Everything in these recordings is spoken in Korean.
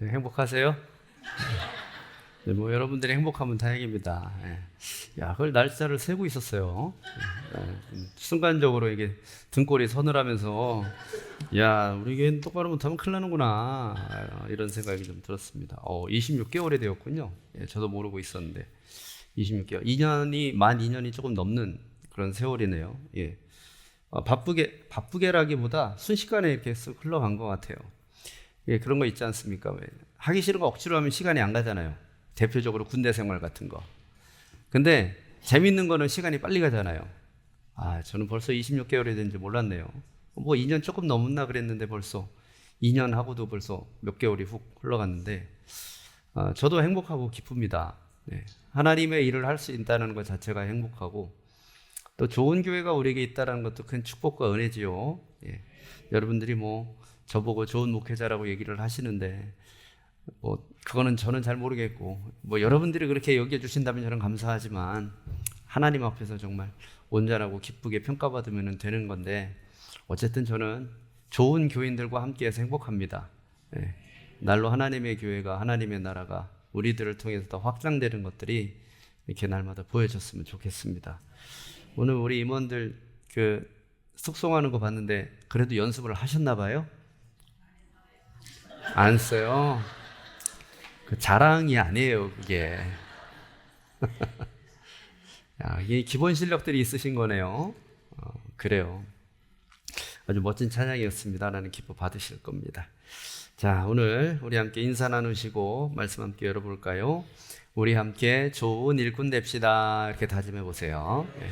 네, 행복하세요? 네, 뭐 여러분들이 행복하면 다행입니다. 예. 야, 그걸 날짜를 세고 있었어요. 순간적으로 이게 등골이 서늘하면서 야, 우리 교회는 똑바로 못하면 큰일 나는구나 이런 생각이 좀 들었습니다. 26개월이 되었군요. 예, 저도 모르고 있었는데 26개월, 2년이 만 2년이 조금 넘는 그런 세월이네요. 예. 바쁘게라기보다 순식간에 이렇게 쓱 흘러간 것 같아요. 예, 그런 거 있지 않습니까? 왜? 하기 싫은 거 억지로 하면 시간이 안 가잖아요. 대표적으로 군대 생활 같은 거. 근데 재밌는 거는 시간이 빨리 가잖아요. 저는 벌써 26개월이 된지 몰랐네요. 뭐 2년 조금 넘었나 그랬는데 벌써 2년 하고도 벌써 몇 개월이 훅 흘러갔는데 저도 행복하고 기쁩니다. 네. 하나님의 일을 할 수 있다는 것 자체가 행복하고 또 좋은 교회가 우리에게 있다는 것도 큰 축복과 은혜지요. 예. 여러분들이 뭐 저보고 좋은 목회자라고 얘기를 하시는데 뭐 그거는 저는 잘 모르겠고 뭐 여러분들이 그렇게 여겨주신다면 저는 감사하지만 하나님 앞에서 정말 온전하고 기쁘게 평가받으면 되는 건데 어쨌든 저는 좋은 교인들과 함께해서 행복합니다. 예. 날로 하나님의 교회가 하나님의 나라가 우리들을 통해서 더 확장되는 것들이 이렇게 날마다 보여졌으면 좋겠습니다. 오늘 우리 임원들 그 숙송하는 거 봤는데 그래도 연습을 하셨나 봐요? 안 써요. 그 자랑이 아니에요, 그게. 야, 이게 기본 실력들이 있으신 거네요. 그래요. 아주 멋진 찬양이었습니다. 라는 기뻐 받으실 겁니다. 자, 오늘 우리 함께 인사 나누시고 말씀 함께 열어볼까요? 우리 함께 좋은 일꾼 됩시다. 이렇게 다짐해 보세요. 네.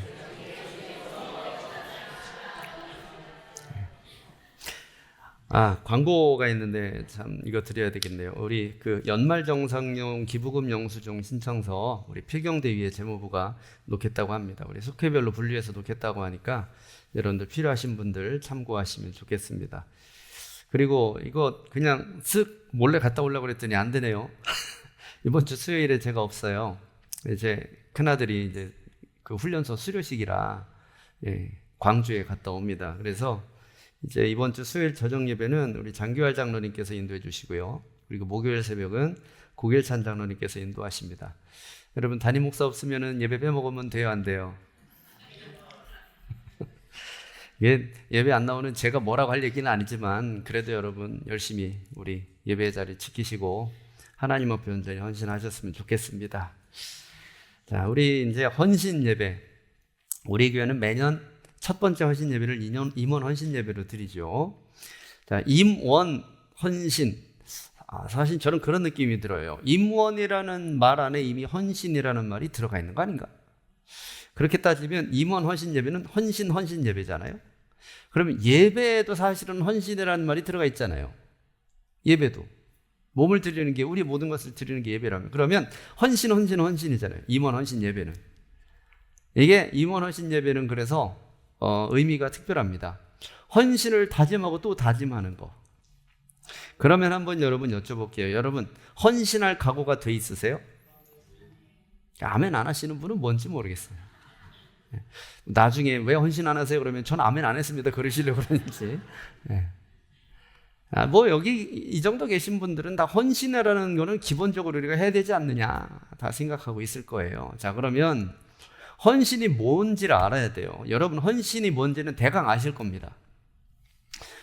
광고가 있는데 참 이거 드려야 되겠네요. 우리 그 연말정산용 기부금 영수증 신청서 우리 필경대위의 재무부가 놓겠다고 합니다. 우리 숙회별로 분류해서 놓겠다고 하니까 여러분들 필요하신 분들 참고하시면 좋겠습니다. 그리고 이거 그냥 쓱 몰래 갔다 오려고 그랬더니 안 되네요. 이번 주 수요일에 제가 없어요. 이제 큰아들이 이제 그 훈련소 수료식이라 광주에 갔다 옵니다. 그래서 이제 이번 주 수요일 저녁 예배는 우리 장규활 장로님께서 인도해 주시고요. 그리고 목요일 새벽은 고길찬 장로님께서 인도하십니다. 여러분 담임 목사 없으면은 예배 빼먹으면 돼요, 안 돼요? 예배 안 나오는 제가 뭐라고 할 얘기는 아니지만 그래도 여러분 열심히 우리 예배 자리 지키시고 하나님 앞에 온전히 헌신하셨으면 좋겠습니다. 자, 우리 이제 헌신 예배. 우리 교회는 매년 첫 번째 헌신 예배를 임원 헌신 예배로 드리죠. 자, 임원 헌신. 사실 저는 그런 느낌이 들어요. 임원이라는 말 안에 이미 헌신이라는 말이 들어가 있는 거 아닌가? 그렇게 따지면 임원 헌신 예배는 헌신 예배잖아요. 그러면 예배에도 사실은 헌신이라는 말이 들어가 있잖아요. 예배도. 몸을 드리는 게, 우리 모든 것을 드리는 게 예배라면. 그러면 헌신이잖아요. 임원 헌신 예배는. 이게 임원 헌신 예배는 그래서 의미가 특별합니다. 헌신을 다짐하고 또 다짐하는 거. 그러면 한번 여러분 여쭤볼게요. 여러분 헌신할 각오가 돼 있으세요? 아멘 안 하시는 분은 뭔지 모르겠어요. 나중에 왜 헌신 안 하세요? 그러면 전 아멘 안 했습니다. 그러시려고 그러는지. 뭐 여기 이 정도 계신 분들은 다 헌신이라는 거는 기본적으로 우리가 해야 되지 않느냐 다 생각하고 있을 거예요. 자, 그러면 헌신이 뭔지를 알아야 돼요. 여러분 헌신이 뭔지는 대강 아실 겁니다.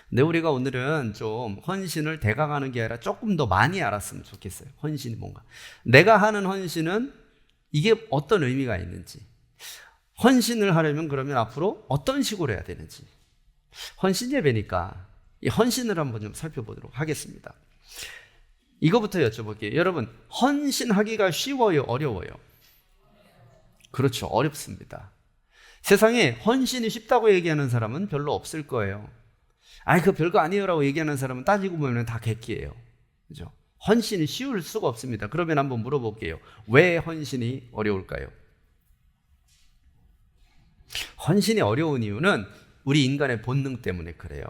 근데 우리가 오늘은 좀 헌신을 대강 하는 게 아니라 조금 더 많이 알았으면 좋겠어요. 헌신이 뭔가. 내가 하는 헌신은 이게 어떤 의미가 있는지. 헌신을 하려면 그러면 앞으로 어떤 식으로 해야 되는지. 헌신 예배니까 이 헌신을 한번 좀 살펴보도록 하겠습니다. 이거부터 여쭤볼게요. 여러분 헌신하기가 쉬워요? 어려워요? 그렇죠. 어렵습니다. 세상에 헌신이 쉽다고 얘기하는 사람은 별로 없을 거예요. 그거 별거 아니에요 라고 얘기하는 사람은 따지고 보면 다 객기예요. 그죠? 헌신이 쉬울 수가 없습니다. 그러면 한번 물어볼게요. 왜 헌신이 어려울까요? 헌신이 어려운 이유는 우리 인간의 본능 때문에 그래요.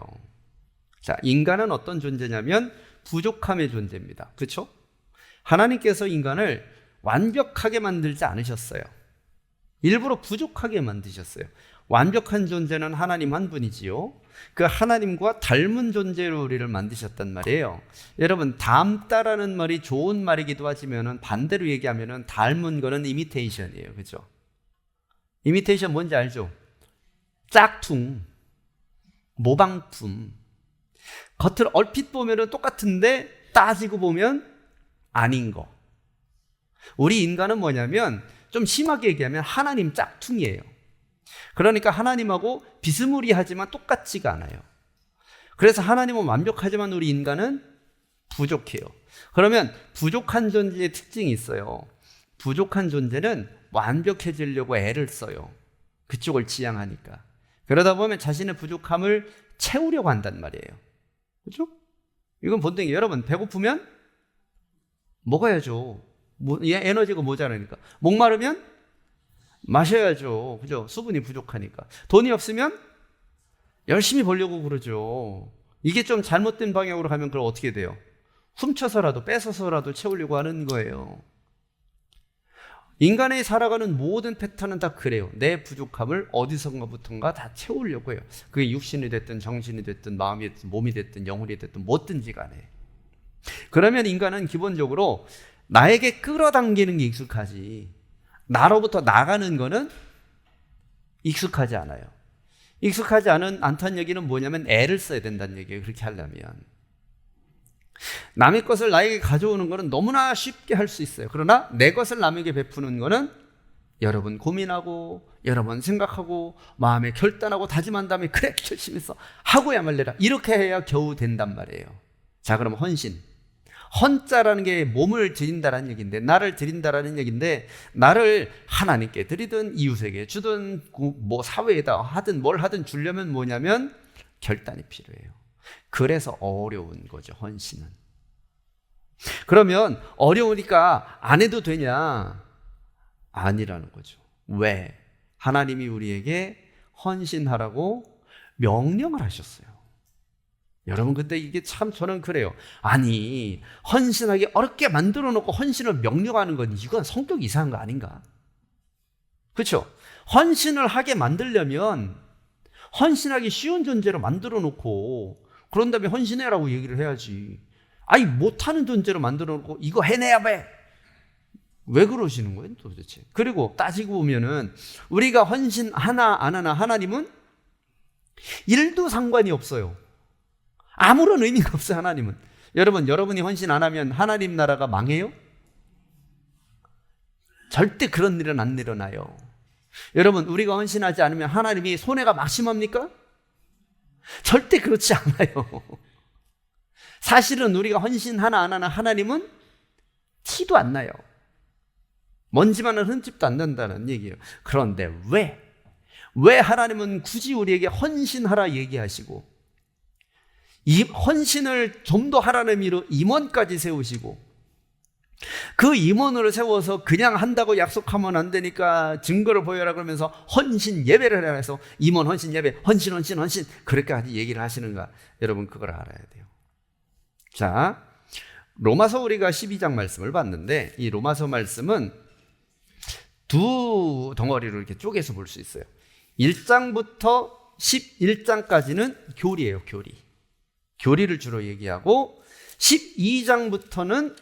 자, 인간은 어떤 존재냐면 부족함의 존재입니다. 그렇죠? 하나님께서 인간을 완벽하게 만들지 않으셨어요. 일부러 부족하게 만드셨어요. 완벽한 존재는 하나님 한 분이지요. 그 하나님과 닮은 존재로 우리를 만드셨단 말이에요. 여러분, 닮다라는 말이 좋은 말이기도 하지만 반대로 얘기하면 닮은 거는 이미테이션이에요. 그죠? 이미테이션 뭔지 알죠? 짝퉁, 모방품. 겉을 얼핏 보면 똑같은데 따지고 보면 아닌 거. 우리 인간은 뭐냐면 좀 심하게 얘기하면 하나님 짝퉁이에요. 그러니까 하나님하고 비스무리하지만 똑같지가 않아요. 그래서 하나님은 완벽하지만 우리 인간은 부족해요. 그러면 부족한 존재의 특징이 있어요. 부족한 존재는 완벽해지려고 애를 써요. 그쪽을 지향하니까. 그러다 보면 자신의 부족함을 채우려고 한단 말이에요. 그렇죠? 이건 본능이. 여러분, 배고프면 먹어야죠. 에너지가 모자라니까. 목마르면 마셔야죠. 그죠? 수분이 부족하니까. 돈이 없으면 열심히 벌려고 그러죠. 이게 좀 잘못된 방향으로 가면 그럼 어떻게 돼요? 훔쳐서라도 뺏어서라도 채우려고 하는 거예요. 인간이 살아가는 모든 패턴은 다 그래요. 내 부족함을 어디선가부턴가 다 채우려고 해요. 그게 육신이 됐든 정신이 됐든 마음이 됐든 몸이 됐든 영혼이 됐든 뭐든지 간에. 그러면 인간은 기본적으로 나에게 끌어당기는 게 익숙하지 나로부터 나가는 거는 익숙하지 않아요. 익숙하지 않다는 얘기는 뭐냐면 애를 써야 된다는 얘기예요. 그렇게 하려면. 남의 것을 나에게 가져오는 거는 너무나 쉽게 할 수 있어요. 그러나 내 것을 남에게 베푸는 거는 여러 번 고민하고 여러 번 생각하고 마음에 결단하고 다짐한 다음에 그래 열심히 써 하고야 말래라 이렇게 해야 겨우 된단 말이에요. 자, 그럼 헌신. 헌자라는 게 몸을 드린다라는 얘기인데, 나를 드린다라는 얘기인데, 나를 하나님께 드리든 이웃에게 주든 뭐 사회에다 하든 뭘 하든 주려면 뭐냐면 결단이 필요해요. 그래서 어려운 거죠, 헌신은. 그러면 어려우니까 안 해도 되냐? 아니라는 거죠. 왜? 하나님이 우리에게 헌신하라고 명령을 하셨어요. 여러분, 근데 이게 참 저는 그래요. 아니, 헌신하기 어렵게 만들어 놓고 헌신을 명령하는 건 이건 성격이 이상한 거 아닌가? 그렇죠? 헌신을 하게 만들려면 헌신하기 쉬운 존재로 만들어 놓고 그런 다음에 헌신해라고 얘기를 해야지. 아니, 못하는 존재로 만들어 놓고 이거 해내야 돼. 왜 그러시는 거예요, 도대체? 그리고 따지고 보면은 우리가 헌신 하나 안 하나 하나님은 일도 상관이 없어요. 아무런 의미가 없어요, 하나님은. 여러분, 여러분이 헌신 안 하면 하나님 나라가 망해요? 절대 그런 일은 안 일어나요. 여러분, 우리가 헌신하지 않으면 하나님이 손해가 막심합니까? 절대 그렇지 않아요. 사실은 우리가 헌신 하나 안 하나 하나님은 티도 안 나요. 먼지만은 흠집도 안 난다는 얘기예요. 그런데 왜 하나님은 굳이 우리에게 헌신하라 얘기하시고 이 헌신을 좀 더 하라는 의미로 임원까지 세우시고 그 임원으로 세워서 그냥 한다고 약속하면 안 되니까 증거를 보여라 그러면서 헌신 예배를 해라 해서 임원 헌신 예배 헌신 그렇게까지 얘기를 하시는가? 여러분, 그걸 알아야 돼요. 자, 로마서 우리가 12장 말씀을 봤는데 이 로마서 말씀은 두 덩어리로 이렇게 쪼개서 볼 수 있어요. 1장부터 11장까지는 교리예요, 교리를 주로 얘기하고 12장부터는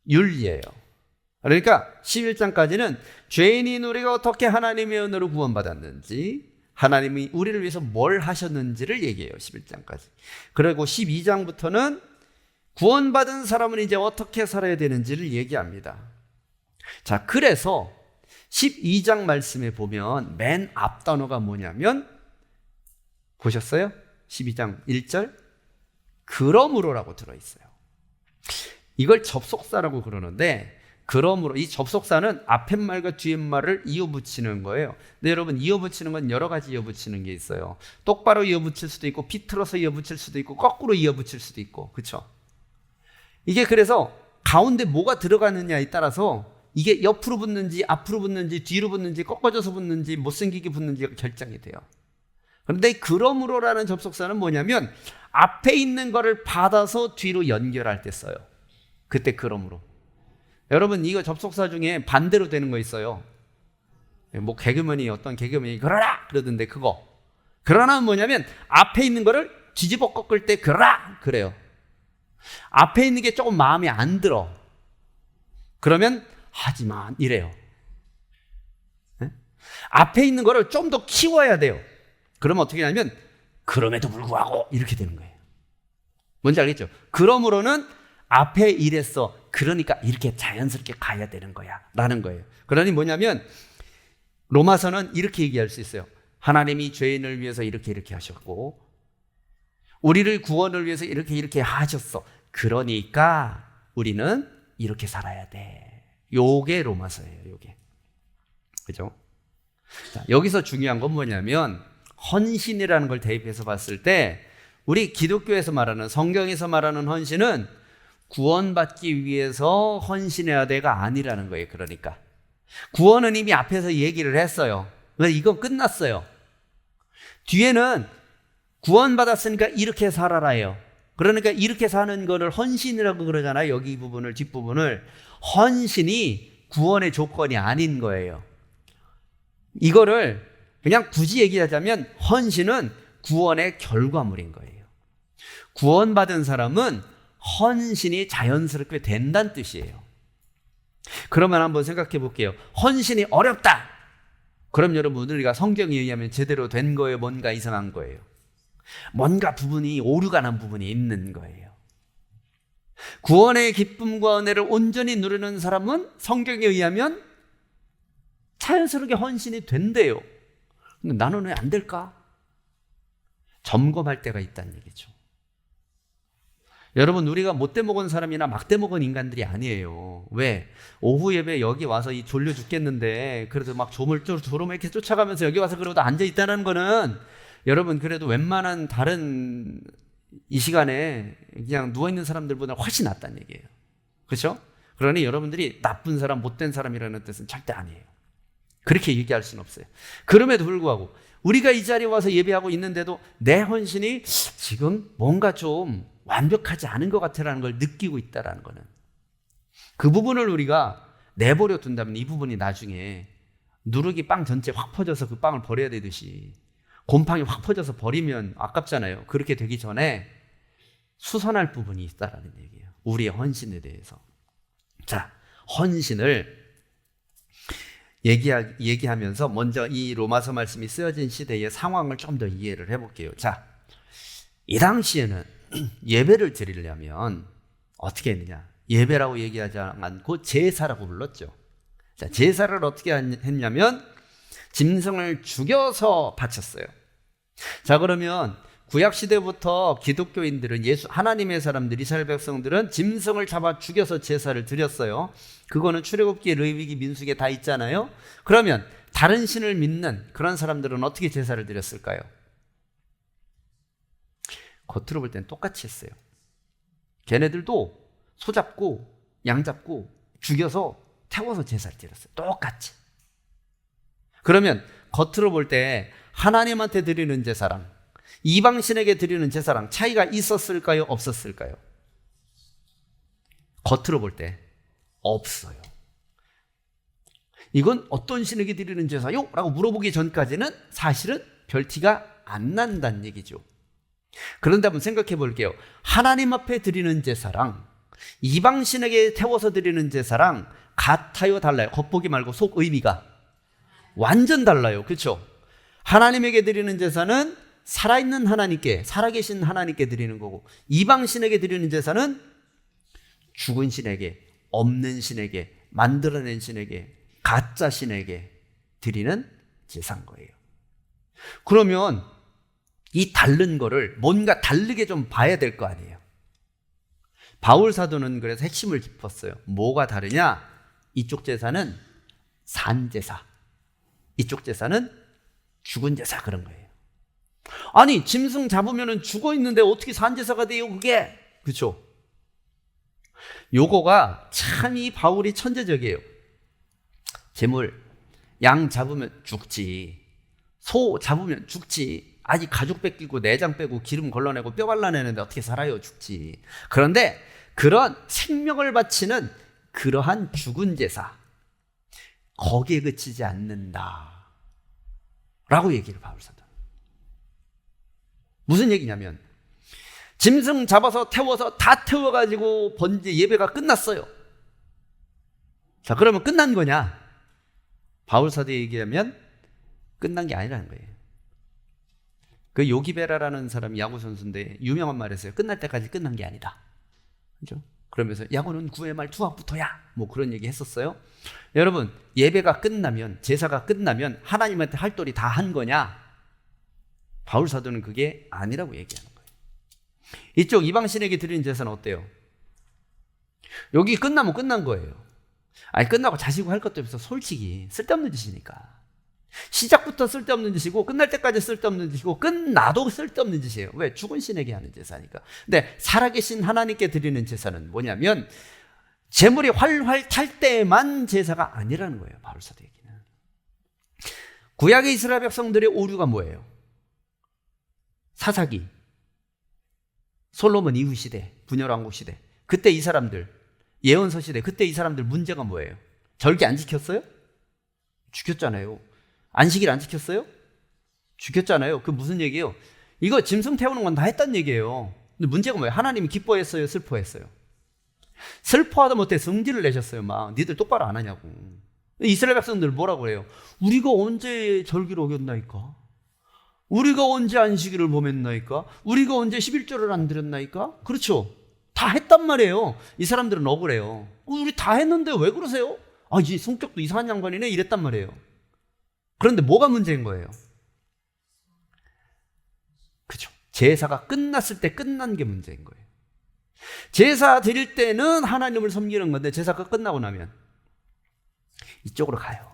윤리예요. 그러니까 11장까지는 죄인인 우리가 어떻게 하나님의 은혜로 구원받았는지, 하나님이 우리를 위해서 뭘 하셨는지를 얘기해요, 11장까지. 그리고 12장부터는 구원받은 사람은 이제 어떻게 살아야 되는지를 얘기합니다. 자, 그래서 12장 말씀에 보면 맨 앞 단어가 뭐냐면, 보셨어요? 12장 1절 그러므로라고 들어있어요. 이걸 접속사라고 그러는데, 그러므로 이 접속사는 앞에 말과 뒤에 말을 이어붙이는 거예요. 근데 여러분, 이어붙이는 건 여러 가지 이어붙이는 게 있어요. 똑바로 이어붙일 수도 있고 비틀어서 이어붙일 수도 있고 거꾸로 이어붙일 수도 있고, 그렇죠? 이게 그래서 가운데 뭐가 들어가느냐에 따라서 이게 옆으로 붙는지 앞으로 붙는지 뒤로 붙는지 꺾어져서 붙는지 못생기게 붙는지가 결정이 돼요. 그런데 그러므로라는 접속사는 뭐냐면 앞에 있는 거를 받아서 뒤로 연결할 때 써요. 그때 그러므로. 여러분, 이거 접속사 중에 반대로 되는 거 있어요. 뭐 개그맨이 어떤 개그맨이 그러라 그러던데 그거. 그러나 뭐냐면 앞에 있는 거를 뒤집어 꺾을 때 그러라 그래요. 앞에 있는 게 조금 마음에 안 들어. 그러면 하지만 이래요. 네? 앞에 있는 거를 좀 더 키워야 돼요. 그러면 어떻게 하냐면 그럼에도 불구하고 이렇게 되는 거예요. 뭔지 알겠죠? 그러므로는 앞에 이랬어. 그러니까 이렇게 자연스럽게 가야 되는 거야 라는 거예요. 그러니 뭐냐면 로마서는 이렇게 얘기할 수 있어요. 하나님이 죄인을 위해서 이렇게 하셨고 우리를 구원을 위해서 이렇게 하셨어. 그러니까 우리는 이렇게 살아야 돼. 요게 로마서예요. 요게. 그죠? 자, 여기서 중요한 건 뭐냐면 헌신이라는 걸 대입해서 봤을 때 우리 기독교에서 말하는, 성경에서 말하는 헌신은 구원받기 위해서 헌신해야 돼가 아니라는 거예요. 그러니까 구원은 이미 앞에서 얘기를 했어요. 이건 끝났어요. 뒤에는 구원받았으니까 이렇게 살아라예요. 그러니까 이렇게 사는 거를 헌신이라고 그러잖아요. 여기 이 부분을, 뒷부분을. 헌신이 구원의 조건이 아닌 거예요. 이거를 그냥 굳이 얘기하자면 헌신은 구원의 결과물인 거예요. 구원받은 사람은 헌신이 자연스럽게 된다는 뜻이에요. 그러면 한번 생각해 볼게요. 헌신이 어렵다. 그럼 여러분, 우리가 성경에 의하면 제대로 된 거예요? 뭔가 이상한 거예요? 뭔가 부분이 오류가 난 부분이 있는 거예요. 구원의 기쁨과 은혜를 온전히 누리는 사람은 성경에 의하면 자연스럽게 헌신이 된대요. 근데 나는 왜 안 될까? 점검할 때가 있다는 얘기죠. 여러분, 우리가 못돼 먹은 사람이나 막대 먹은 인간들이 아니에요. 왜? 오후 예배 여기 와서 이 졸려 죽겠는데 그래도 막 조르면 이렇게 쫓아가면서 여기 와서 그러고 앉아 있다는 거는 여러분, 그래도 웬만한 다른 이 시간에 그냥 누워있는 사람들보다 훨씬 낫다는 얘기예요. 그렇죠? 그러니 여러분들이 나쁜 사람, 못된 사람이라는 뜻은 절대 아니에요. 그렇게 얘기할 수는 없어요. 그럼에도 불구하고 우리가 이 자리에 와서 예배하고 있는데도 내 헌신이 지금 뭔가 좀 완벽하지 않은 것 같아라는 걸 느끼고 있다라는 거는, 그 부분을 우리가 내버려 둔다면 이 부분이 나중에 누룩이 빵 전체 확 퍼져서 그 빵을 버려야 되듯이 곰팡이 확 퍼져서 버리면 아깝잖아요. 그렇게 되기 전에 수선할 부분이 있다라는 얘기예요. 우리의 헌신에 대해서. 자, 헌신을 얘기하면서 먼저 이 로마서 말씀이 쓰여진 시대의 상황을 좀 더 이해를 해볼게요. 자, 이 당시에는 예배를 드리려면 어떻게 했느냐? 예배라고 얘기하지 않고 제사라고 불렀죠. 자, 제사를 어떻게 했냐면 짐승을 죽여서 바쳤어요. 자, 그러면 구약시대부터 기독교인들은, 하나님의 사람들, 이스라엘 백성들은 짐승을 잡아 죽여서 제사를 드렸어요. 그거는 출애굽기, 레위기, 민수기에 다 있잖아요. 그러면 다른 신을 믿는 그런 사람들은 어떻게 제사를 드렸을까요? 겉으로 볼 땐 똑같이 했어요. 걔네들도 소 잡고 양 잡고 죽여서 태워서 제사를 드렸어요. 똑같이. 그러면 겉으로 볼 때 하나님한테 드리는 제사랑 이방신에게 드리는 제사랑 차이가 있었을까요? 없었을까요? 겉으로 볼 때 없어요. 이건 어떤 신에게 드리는 제사요? 라고 물어보기 전까지는 사실은 별 티가 안 난다는 얘기죠. 그런데 한번 생각해 볼게요. 하나님 앞에 드리는 제사랑 이방신에게 태워서 드리는 제사랑 같아요? 달라요? 겉보기 말고 속 의미가 완전 달라요. 그렇죠? 하나님에게 드리는 제사는 살아있는 하나님께, 살아계신 하나님께 드리는 거고, 이방신에게 드리는 제사는 죽은 신에게, 없는 신에게, 만들어낸 신에게, 가짜 신에게 드리는 제사인 거예요. 그러면 이 다른 거를 뭔가 다르게 좀 봐야 될 거 아니에요. 바울 사도는 그래서 핵심을 짚었어요. 뭐가 다르냐? 이쪽 제사는 산제사, 이쪽 제사는 죽은 제사, 그런 거예요. 아니, 짐승 잡으면 죽어 있는데 어떻게 산제사가 돼요, 그게? 그렇죠? 요거가 참 이 바울이 천재적이에요. 재물, 양 잡으면 죽지, 소 잡으면 죽지, 아직 가죽 벗기고 내장 빼고 기름 걸러내고 뼈 발라내는데 어떻게 살아요? 죽지. 그런데 그런 생명을 바치는 그러한 죽은 제사, 거기에 그치지 않는다 라고 얘기를 바울 사도는. 무슨 얘기냐면 짐승 잡아서 태워서 다 태워가지고 번제 예배가 끝났어요. 자, 그러면 끝난 거냐? 바울 사도에 얘기하면 끝난 게 아니라는 거예요. 그 요기베라라는 사람이 야구 선수인데 유명한 말 했어요. 끝날 때까지 끝난 게 아니다. 그죠? 그러면서 야구는 9회 말 투아웃부터야. 뭐 그런 얘기 했었어요. 여러분, 예배가 끝나면, 제사가 끝나면 하나님한테 할 도리 다 한 거냐? 바울 사도는 그게 아니라고 얘기하는 거예요. 이쪽 이방신에게 드리는 제사는 어때요? 여기 끝나면 끝난 거예요. 아니, 끝나고 자시고 할 것도 없어. 솔직히 쓸데없는 짓이니까. 시작부터 쓸데없는 짓이고 끝날 때까지 쓸데없는 짓이고 끝나도 쓸데없는 짓이에요. 왜? 죽은 신에게 하는 제사니까. 근데 살아계신 하나님께 드리는 제사는 뭐냐면 재물이 활활 탈 때만 제사가 아니라는 거예요. 바울 사도 얘기는. 구약의 이스라엘 백성들의 오류가 뭐예요? 사사기, 솔로몬 이후 시대, 분열왕국 시대, 그때 이 사람들, 예언서 시대, 그때 이 사람들 문제가 뭐예요? 절기 안 지켰어요? 죽였잖아요. 안식일 안 지켰어요? 죽였잖아요. 그 무슨 얘기예요? 이거 짐승 태우는 건 다 했단 얘기예요. 근데 문제가 뭐예요? 하나님이 기뻐했어요? 슬퍼했어요? 슬퍼하다 못해 성질을 내셨어요. 막 니들 똑바로 안 하냐고. 이스라엘 백성들 뭐라고 해요? 우리가 언제 절기를 어겼나이까? 우리가 언제 안식일을 범했나이까? 우리가 언제 11조를 안 드렸나이까? 그렇죠. 다 했단 말이에요. 이 사람들은 억울해요. 우리 다 했는데 왜 그러세요? 아, 이 성격도 이상한 양반이네 이랬단 말이에요. 그런데 뭐가 문제인 거예요? 그죠? 제사가 끝났을 때 끝난 게 문제인 거예요. 제사 드릴 때는 하나님을 섬기는 건데 제사가 끝나고 나면 이쪽으로 가요.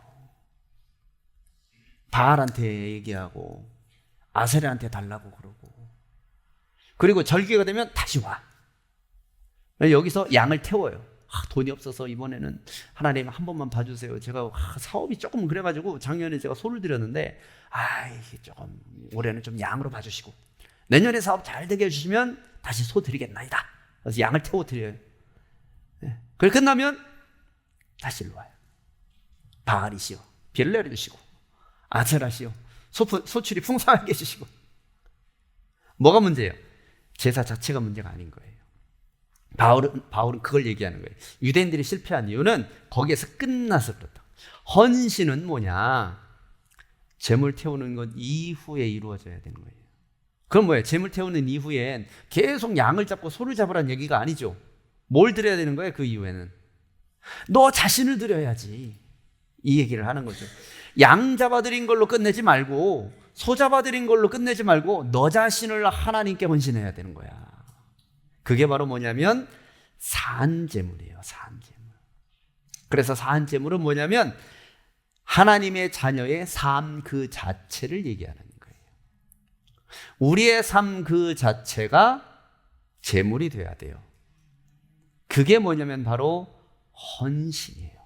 바알한테 얘기하고 아세라한테 달라고 그러고, 그리고 절기가 되면 다시 와. 여기서 양을 태워요. 돈이 없어서 이번에는 하나님 한 번만 봐주세요. 제가 사업이 조금 그래가지고 작년에 제가 소를 드렸는데 이게 조금 올해는 좀 양으로 봐주시고 내년에 사업 잘 되게 해주시면 다시 소 드리겠나이다. 그래서 양을 태워 드려요. 그게 끝나면 다시 일로 와요. 바알이시여 비를 내려주시고 아세라시여 소출이 풍성하게 해주시고. 뭐가 문제예요? 제사 자체가 문제가 아닌 거예요. 바울은 그걸 얘기하는 거예요. 유대인들이 실패한 이유는 거기에서 끝나서 그렇다. 헌신은 뭐냐? 제물 태우는 것 이후에 이루어져야 되는 거예요. 그럼 뭐예요? 제물 태우는 이후엔 계속 양을 잡고 소를 잡으라는 얘기가 아니죠. 뭘 드려야 되는 거예요? 그 이후에는 너 자신을 드려야지, 이 얘기를 하는 거죠. 양 잡아드린 걸로 끝내지 말고, 소 잡아드린 걸로 끝내지 말고 너 자신을 하나님께 헌신해야 되는 거야. 그게 바로 뭐냐면 산제물이에요. 산제물. 그래서 산제물은 뭐냐면 하나님의 자녀의 삶 그 자체를 얘기하는 거예요. 우리의 삶 그 자체가 제물이 돼야 돼요. 그게 뭐냐면 바로 헌신이에요.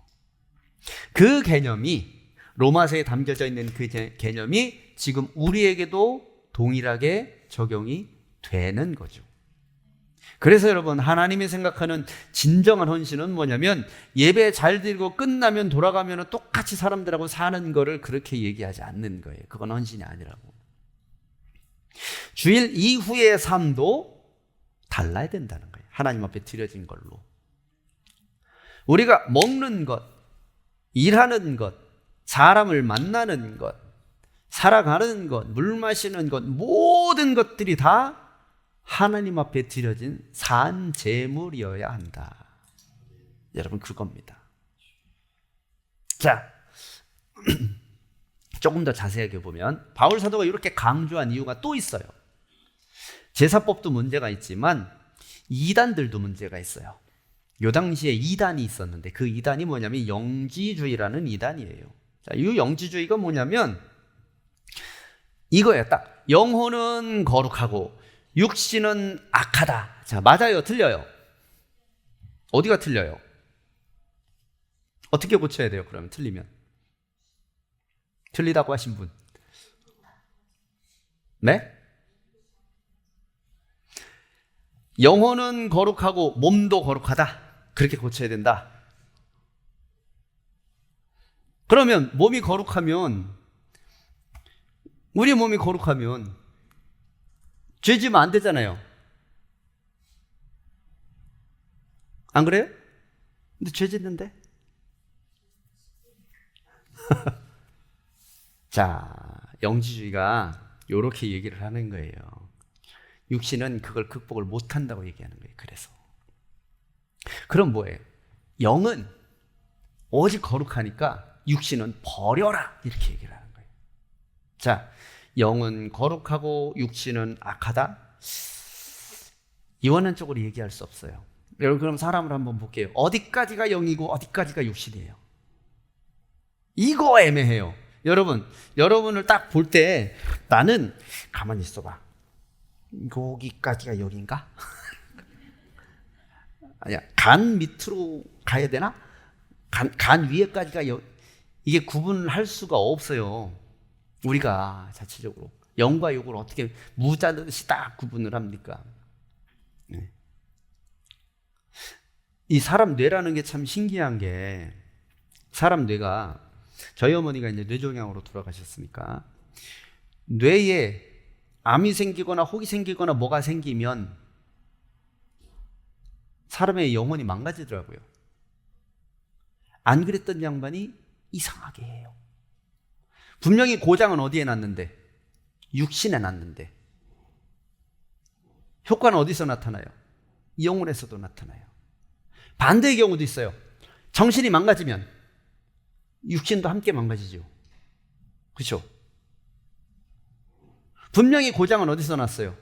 그 개념이, 로마서에 담겨져 있는 그 개념이 지금 우리에게도 동일하게 적용이 되는 거죠. 그래서 여러분, 하나님이 생각하는 진정한 헌신은 뭐냐면 예배 잘 드리고 끝나면 돌아가면 똑같이 사람들하고 사는 거를 그렇게 얘기하지 않는 거예요. 그건 헌신이 아니라고. 주일 이후의 삶도 달라야 된다는 거예요. 하나님 앞에 드려진 걸로. 우리가 먹는 것, 일하는 것, 사람을 만나는 것, 살아가는 것, 물 마시는 것, 모든 것들이 다 하나님 앞에 드려진 산제물이어야 한다. 여러분, 그겁니다. 자, 조금 더 자세하게 보면 바울 사도가 이렇게 강조한 이유가 또 있어요. 제사법도 문제가 있지만 이단들도 문제가 있어요. 요 당시에 이단이 있었는데 그 이단이 뭐냐면 영지주의라는 이단이에요. 자, 이 영지주의가 뭐냐면 이거예요. 딱 영혼은 거룩하고 육신은 악하다. 자, 맞아요? 틀려요? 어디가 틀려요? 어떻게 고쳐야 돼요? 그러면 틀리면 틀리다고 하신 분? 네? 영혼은 거룩하고 몸도 거룩하다. 그렇게 고쳐야 된다. 그러면 우리 몸이 거룩하면 죄 지으면 안 되잖아요. 안 그래요? 근데 죄 짓는데? 자, 영지주의가 이렇게 얘기를 하는 거예요. 육신은 그걸 극복을 못한다고 얘기하는 거예요. 그래서 그럼 뭐예요? 영은 오직 거룩하니까 육신은 버려라, 이렇게 얘기를 하는 거예요. 자, 영은 거룩하고 육신은 악하다? 이원론적으로 얘기할 수 없어요. 여러분, 그럼 사람을 한번 볼게요. 어디까지가 영이고 어디까지가 육신이에요? 이거 애매해요. 여러분을 딱 볼 때 나는 가만히 있어봐. 여기까지가 영인가? 아니야. 간 밑으로 가야 되나? 간 위에까지가 영. 이게 구분을 할 수가 없어요. 우리가 자체적으로 영과 육을 어떻게 무자듯이 딱 구분을 합니까? 네. 이 사람 뇌라는 게 참 신기한 게, 사람 뇌가, 저희 어머니가 이제 뇌종양으로 돌아가셨으니까 뇌에 암이 생기거나 혹이 생기거나 뭐가 생기면 사람의 영혼이 망가지더라고요. 안 그랬던 양반이 이상하게 해요. 분명히 고장은 어디에 났는데? 육신에 났는데. 효과는 어디서 나타나요? 영혼에서도 나타나요. 반대의 경우도 있어요. 정신이 망가지면 육신도 함께 망가지죠. 그렇죠? 분명히 고장은 어디서 났어요?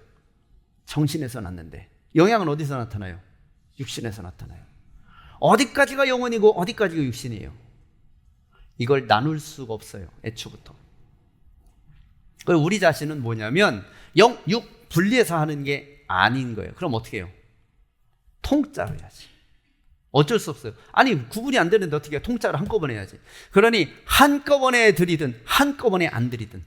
정신에서 났는데 영향은 어디서 나타나요? 육신에서 나타나요. 어디까지가 영혼이고 어디까지가 육신이에요? 이걸 나눌 수가 없어요. 애초부터. 우리 자신은 뭐냐면 영, 육 분리해서 하는 게 아닌 거예요. 그럼 어떻게 해요? 통짜로 해야지. 어쩔 수 없어요. 아니, 구분이 안 되는데 어떻게 해요? 통짜로 한꺼번에 해야지. 그러니 한꺼번에 들이든 한꺼번에 안 들이든.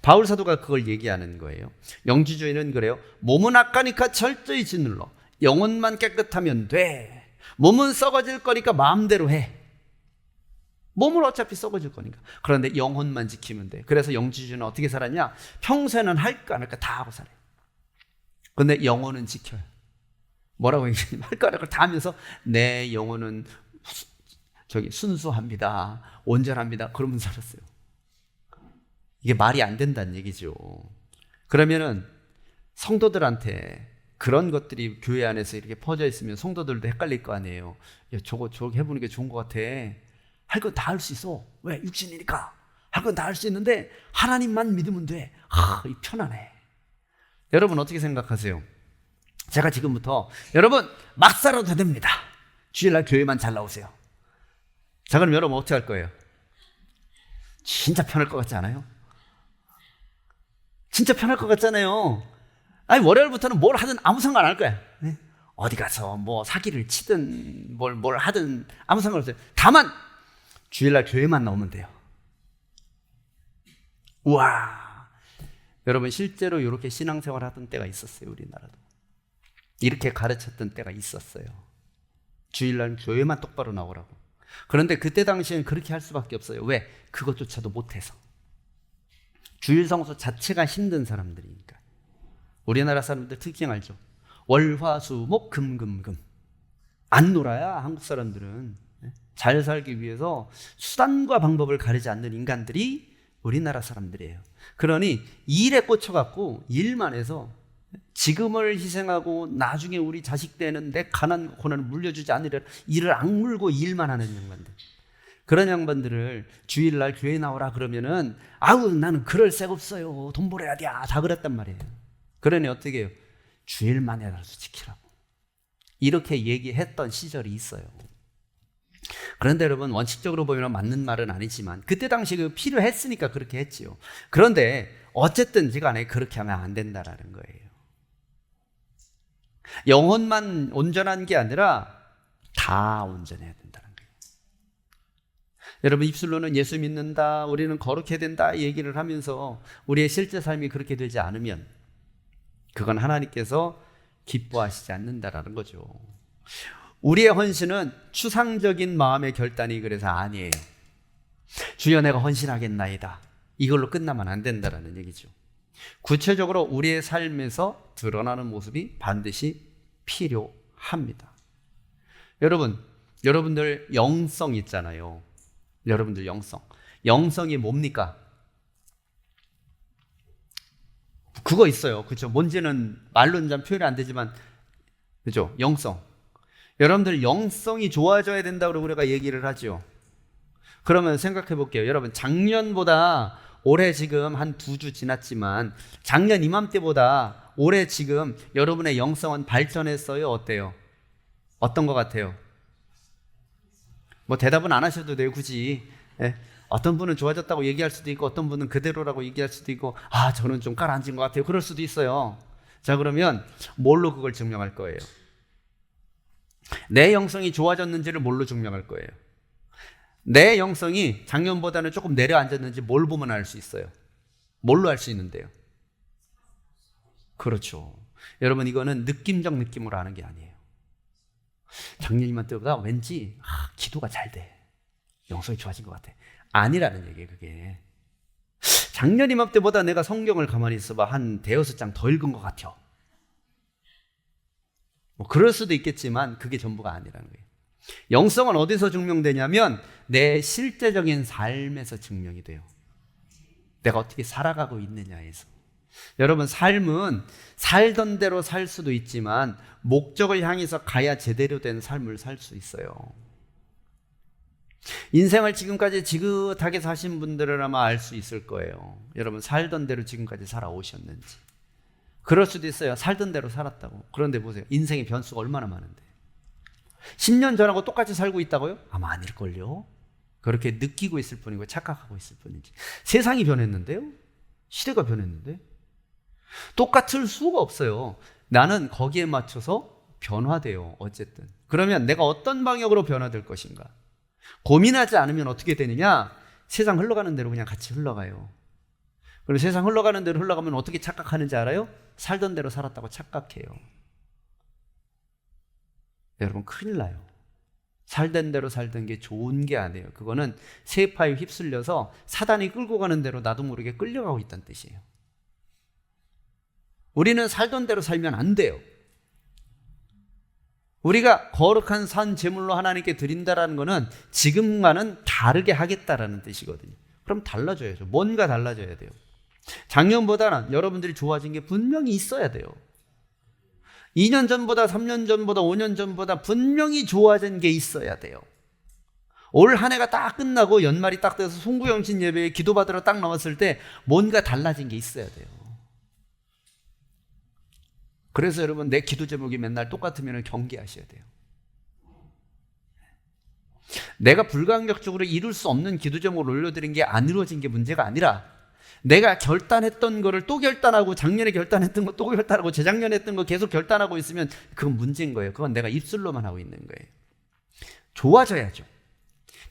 바울 사도가 그걸 얘기하는 거예요. 영지주의는 그래요. 몸은 악하니까 철저히 짓눌러. 영혼만 깨끗하면 돼. 몸은 썩어질 거니까 마음대로 해. 몸은 어차피 썩어질 거니까. 그런데 영혼만 지키면 돼. 그래서 영지주의는 어떻게 살았냐? 평소에는 할까 안 할까 다 하고 살아요. 그런데 영혼은 지켜요. 뭐라고 얘기하냐면 할까 안 할까 다 하면서 내 영혼은 순수합니다. 온전합니다. 그러면서 살았어요. 이게 말이 안 된다는 얘기죠. 그러면은 성도들한테 그런 것들이 교회 안에서 이렇게 퍼져 있으면 성도들도 헷갈릴 거 아니에요. 야, 저거 해보는 게 좋은 것 같아. 할 건 다 할 수 있어. 왜? 육신이니까. 할 건 다 할 수 있는데 하나님만 믿으면 돼. 이 편하네. 여러분 어떻게 생각하세요? 제가 지금부터 여러분 막 살아도 됩니다. 주일날 교회만 잘 나오세요. 자, 그럼 여러분 어떻게 할 거예요? 진짜 편할 것 같지 않아요? 진짜 편할 것 같잖아요. 아니, 월요일부터는 뭘 하든 아무 상관 안 할 거야. 네? 어디 가서 뭐 사기를 치든 뭘 하든 아무 상관 없어요. 다만 주일날 교회만 나오면 돼요. 우와. 여러분 실제로 이렇게 신앙생활 하던 때가 있었어요. 우리나라도 이렇게 가르쳤던 때가 있었어요. 주일날 교회만 똑바로 나오라고. 그런데 그때 당시에는 그렇게 할 수밖에 없어요. 왜? 그것조차도 못해서. 주일 성수 자체가 힘든 사람들이니까. 우리나라 사람들 특징 알죠? 월, 화, 수, 목, 금, 금, 금. 안 놀아야 한국 사람들은. 잘 살기 위해서 수단과 방법을 가리지 않는 인간들이 우리나라 사람들이에요. 그러니 일에 꽂혀갖고 일만 해서 지금을 희생하고 나중에 우리 자식 때는 내 가난 고난을 물려주지 않으려 일을 악물고 일만 하는 양반들. 그런 양반들을 주일날 교회 나오라 그러면은 아우 나는 그럴 새가 없어요. 돈 벌어야 돼. 다 그랬단 말이에요. 그러니 어떻게 해요? 주일만이라도 지키라고. 이렇게 얘기했던 시절이 있어요. 그런데 여러분 원칙적으로 보면 맞는 말은 아니지만 그때 당시 필요했으니까 그렇게 했지요. 그런데 어쨌든지 간에 그렇게 하면 안 된다라는 거예요. 영혼만 온전한 게 아니라 다 온전해야 된다는 거예요. 여러분 입술로는 예수 믿는다, 우리는 거룩해야 된다 얘기를 하면서 우리의 실제 삶이 그렇게 되지 않으면 그건 하나님께서 기뻐하시지 않는다라는 거죠. 우리의 헌신은 추상적인 마음의 결단이 그래서 아니에요. 주여 내가 헌신하겠나이다. 이걸로 끝나면 안 된다라는 얘기죠. 구체적으로 우리의 삶에서 드러나는 모습이 반드시 필요합니다. 여러분들 영성 있잖아요. 여러분들 영성이 뭡니까? 그거 있어요. 그렇죠? 뭔지는 말로는 좀 표현이 안 되지만, 그렇죠? 영성. 여러분들 영성이 좋아져야 된다고 우리가 얘기를 하죠. 그러면 생각해 볼게요. 여러분, 작년보다 올해 지금 한 2주 지났지만 작년 이맘때보다 올해 지금 여러분의 영성은 발전했어요? 어때요? 어떤 것 같아요? 뭐 대답은 안 하셔도 돼요, 굳이. 예. 어떤 분은 좋아졌다고 얘기할 수도 있고 어떤 분은 그대로라고 얘기할 수도 있고, 아 저는 좀 가라앉은 것 같아요, 그럴 수도 있어요. 자, 그러면 뭘로 그걸 증명할 거예요? 내 영성이 좋아졌는지를 뭘로 증명할 거예요? 내 영성이 작년보다는 조금 내려앉았는지 뭘 보면 알 수 있어요? 뭘로 알 수 있는데요? 그렇죠. 여러분, 이거는 느낌적 느낌으로 아는 게 아니에요. 작년 이맘때보다 왠지 기도가 잘 돼, 영성이 좋아진 것 같아, 아니라는 얘기예요. 그게 작년 이맘때보다 내가 성경을 가만히 있어봐 한 대여섯 장 더 읽은 것 같아, 뭐 그럴 수도 있겠지만 그게 전부가 아니라는 거예요. 영성은 어디서 증명되냐면 내 실제적인 삶에서 증명이 돼요. 내가 어떻게 살아가고 있느냐에서. 여러분, 삶은 살던 대로 살 수도 있지만 목적을 향해서 가야 제대로 된 삶을 살 수 있어요. 인생을 지금까지 지긋하게 사신 분들은 아마 알 수 있을 거예요. 여러분, 살던 대로 지금까지 살아오셨는지. 그럴 수도 있어요. 살던 대로 살았다고. 그런데 보세요, 인생의 변수가 얼마나 많은데 10년 전하고 똑같이 살고 있다고요? 아마 아닐걸요. 그렇게 느끼고 있을 뿐이고 착각하고 있을 뿐이지. 세상이 변했는데요, 시대가 변했는데 똑같을 수가 없어요. 나는 거기에 맞춰서 변화돼요. 어쨌든 그러면 내가 어떤 방향으로 변화될 것인가 고민하지 않으면 어떻게 되느냐? 세상 흘러가는 대로 그냥 같이 흘러가요. 그리고 세상 흘러가는 대로 흘러가면 어떻게 착각하는지 알아요? 살던 대로 살았다고 착각해요. 여러분, 큰일 나요. 살던 대로 살던 게 좋은 게 아니에요. 그거는 세파에 휩쓸려서 사단이 끌고 가는 대로 나도 모르게 끌려가고 있다는 뜻이에요. 우리는 살던 대로 살면 안 돼요. 우리가 거룩한 산 제물로 하나님께 드린다라는 것은 지금과는 다르게 하겠다라는 뜻이거든요. 그럼 달라져야죠. 뭔가 달라져야 돼요. 작년보다는 여러분들이 좋아진 게 분명히 있어야 돼요. 2년 전보다 3년 전보다 5년 전보다 분명히 좋아진 게 있어야 돼요. 올 한 해가 딱 끝나고 연말이 딱 돼서 송구영신 예배에 기도받으러 딱 나왔을 때 뭔가 달라진 게 있어야 돼요. 그래서 여러분, 내 기도 제목이 맨날 똑같으면 경계하셔야 돼요. 내가 불가항력적으로 이룰 수 없는 기도 제목을 올려드린 게 안 이루어진 게 문제가 아니라 내가 결단했던 거를 또 결단하고 작년에 결단했던 거 또 결단하고 재작년에 했던 거 계속 결단하고 있으면 그건 문제인 거예요. 그건 내가 입술로만 하고 있는 거예요. 좋아져야죠.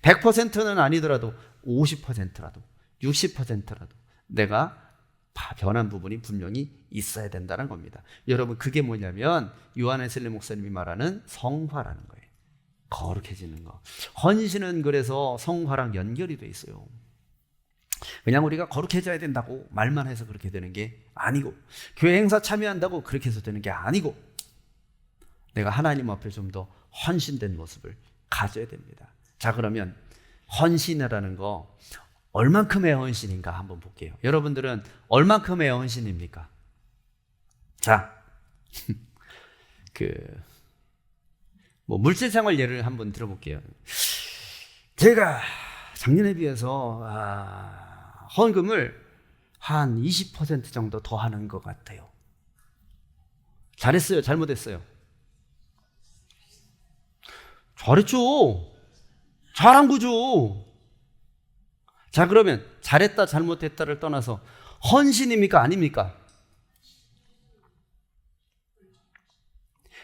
100%는 아니더라도 50%라도 60%라도 내가 변한 부분이 분명히 있어야 된다는 겁니다. 여러분, 그게 뭐냐면 요한 웨슬리 목사님이 말하는 성화라는 거예요. 거룩해지는 거. 헌신은 그래서 성화랑 연결이 돼 있어요. 그냥 우리가 거룩해져야 된다고 말만 해서 그렇게 되는 게 아니고, 교회 행사 참여한다고 그렇게 해서 되는 게 아니고, 내가 하나님 앞에 좀 더 헌신된 모습을 가져야 됩니다. 자, 그러면 헌신이라는 거 얼만큼의 헌신인가 한번 볼게요. 여러분들은 얼만큼의 헌신입니까? 자, 물질 생활 예를 한번 들어볼게요. 제가 작년에 비해서 헌금을 한 20% 정도 더 하는 것 같아요. 잘했어요? 잘못했어요? 잘했죠. 잘한 거죠. 자, 그러면 잘했다 잘못했다를 떠나서 헌신입니까? 아닙니까?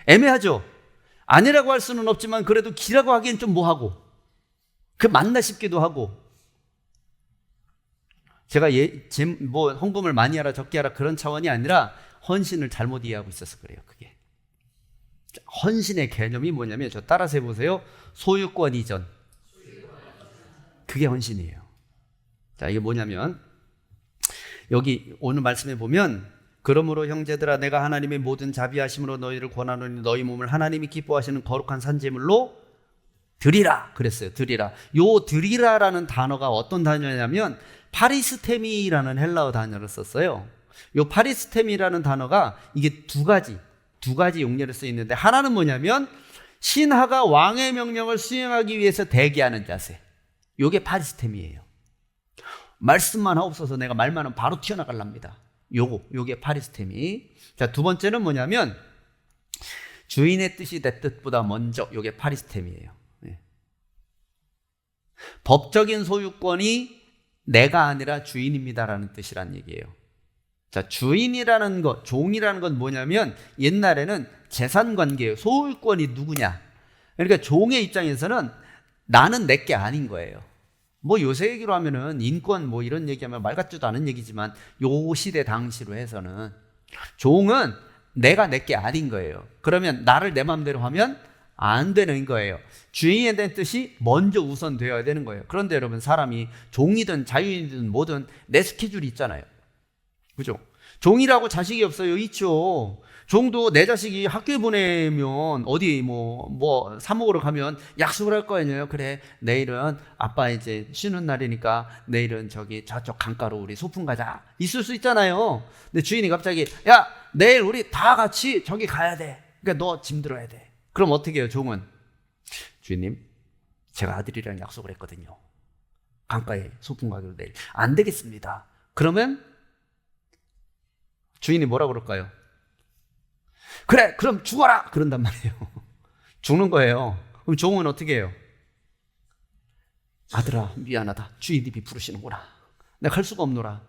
애매하죠. 아니라고 할 수는 없지만 그래도 기라고 하기엔 좀 뭐하고 맞나 싶기도 하고. 제가 헌금을 많이 하라 적게 하라 그런 차원이 아니라 헌신을 잘못 이해하고 있어서 그래요. 그게 헌신의 개념이 뭐냐면, 저 따라서 해보세요. 소유권 이전. 그게 헌신이에요. 자, 이게 뭐냐면 여기 오늘 말씀에 보면 그러므로 형제들아 내가 하나님의 모든 자비하심으로 너희를 권하노니 너희 몸을 하나님이 기뻐하시는 거룩한 산제물로 드리라 그랬어요. 드리라. 요 드리라라는 단어가 어떤 단어냐면 파리스테미라는 헬라어 단어를 썼어요. 요 파리스테미라는 단어가 이게 두 가지 용례를 써 있는데, 하나는 뭐냐면 신하가 왕의 명령을 수행하기 위해서 대기하는 자세. 요게 파리스테미예요. 말씀만 하옵소서, 내가 말만 하면 바로 튀어나갈랍니다. 요게 파리스테미. 자, 두 번째는 뭐냐면 주인의 뜻이 내 뜻보다 먼저. 요게 파리스테미예요. 네. 법적인 소유권이 내가 아니라 주인입니다라는 뜻이란 얘기예요. 자, 주인이라는 것, 종이라는 건 뭐냐면 옛날에는 재산 관계예요. 소유권이 누구냐. 그러니까 종의 입장에서는 나는 내게 아닌 거예요. 뭐 요새 얘기로 하면은 인권 뭐 이런 얘기하면 말 같지도 않은 얘기지만 요 시대 당시로 해서는 종은 내가 내게 아닌 거예요. 그러면 나를 내 마음대로 하면 안 되는 거예요. 주인에 대한 뜻이 먼저 우선되어야 되는 거예요. 그런데 여러분, 사람이 종이든 자유인이든 뭐든 내 스케줄이 있잖아요. 그죠? 종이라고 자식이 없어요? 있죠. 종도 내 자식이 학교에 보내면 어디 사 먹으러 가면 약속을 할 거 아니에요. 그래, 내일은 아빠 이제 쉬는 날이니까 내일은 저쪽 강가로 우리 소풍 가자. 있을 수 있잖아요. 근데 주인이 갑자기 야, 내일 우리 다 같이 저기 가야 돼. 그러니까 너 짐 들어야 돼. 그럼 어떻게 해요, 종은? 주인님, 제가 아들이랑 약속을 했거든요. 강가에 소풍 가기로 내일. 안 되겠습니다. 그러면 주인이 뭐라고 그럴까요? 그래, 그럼 죽어라! 그런단 말이에요. 죽는 거예요. 그럼 종은 어떻게 해요? 아들아, 미안하다. 주인이 부르시는구나. 내가 갈 수가 없노라.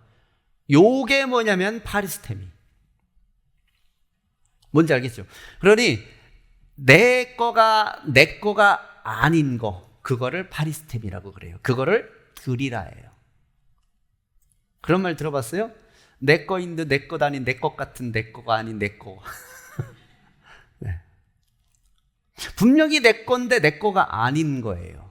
요게 뭐냐면 파리스테미. 뭔지 알겠죠? 그러니 내 거가 아닌 거, 그거를 파리스테미라고 그래요. 그거를 드리라예요. 그런 말 들어봤어요? 내 거인데 내 것 아닌 내 것 같은 내 거가 아닌 내 거. 네. 분명히 내 건데 내 거가 아닌 거예요.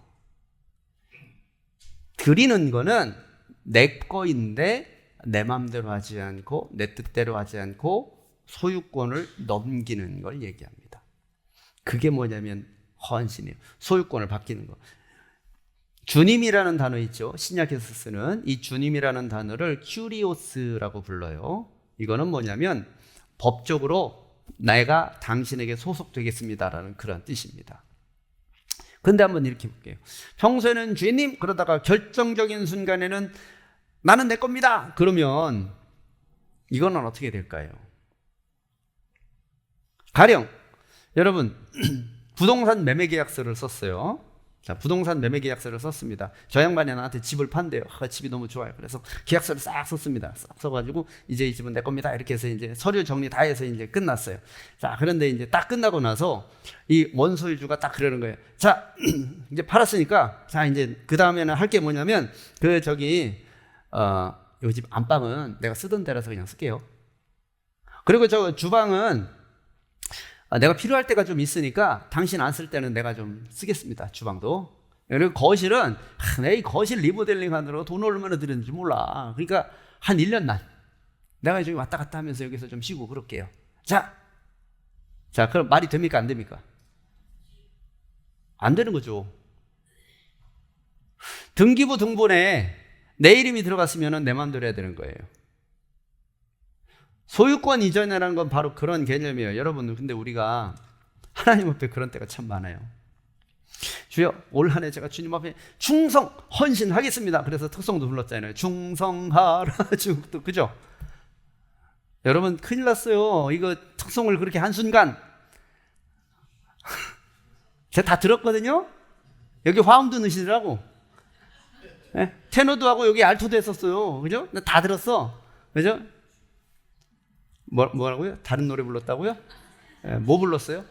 드리는 거는 내 거인데 내 마음대로 하지 않고 내 뜻대로 하지 않고 소유권을 넘기는 걸 얘기합니다. 그게 뭐냐면 헌신이에요. 소유권을 바뀌는 거. 주님이라는 단어 있죠. 신약에서 쓰는 이 주님이라는 단어를 큐리오스라고 불러요. 이거는 뭐냐면 법적으로 내가 당신에게 소속되겠습니다라는 그런 뜻입니다. 근데 한번 이렇게 볼게요. 평소에는 주인님, 그러다가 결정적인 순간에는 나는 내 겁니다. 그러면 이거는 어떻게 될까요? 가령 여러분 부동산 매매 계약서를 썼어요. 자, 부동산 매매 계약서를 썼습니다. 저 양반이 나한테 집을 판대요. 집이 너무 좋아요. 그래서 계약서를 싹 썼습니다. 싹 써가지고 이제 이 집은 내 겁니다. 이렇게 해서 이제 서류 정리 다 해서 이제 끝났어요. 자, 그런데 이제 딱 끝나고 나서 이 원소유주가 딱 그러는 거예요. 자, 이제 팔았으니까 자, 이제 그 다음에는 할 게 뭐냐면 요 집 안방은 내가 쓰던 데라서 그냥 쓸게요. 그리고 저 주방은 내가 필요할 때가 좀 있으니까 당신 안 쓸 때는 내가 좀 쓰겠습니다. 주방도. 그리고 거실은 내가 이 거실 리모델링 하느라고 돈 얼마나 들였는지 몰라. 그러니까 한 1년 난 내가 저기 왔다 갔다 하면서 여기서 좀 쉬고 그럴게요. 자, 그럼 말이 됩니까? 안 됩니까? 안 되는 거죠. 등기부 등본에 내 이름이 들어갔으면 내 마음대로 해야 되는 거예요. 소유권 이전이라는 건 바로 그런 개념이에요. 여러분, 근데 우리가 하나님 앞에 그런 때가 참 많아요. 주여, 올 한 해 제가 주님 앞에 충성, 헌신하겠습니다. 그래서 특성도 불렀잖아요. 충성하라. 그죠? 여러분, 큰일 났어요. 이거 특성을 그렇게 한순간. 제가 다 들었거든요? 여기 화음도 넣으시더라고. 네? 테너도 하고 여기 알토도 했었어요. 그죠? 다 들었어. 그죠? 뭐라고요? 다른 노래 불렀다고요? 예, 뭐 불렀어요?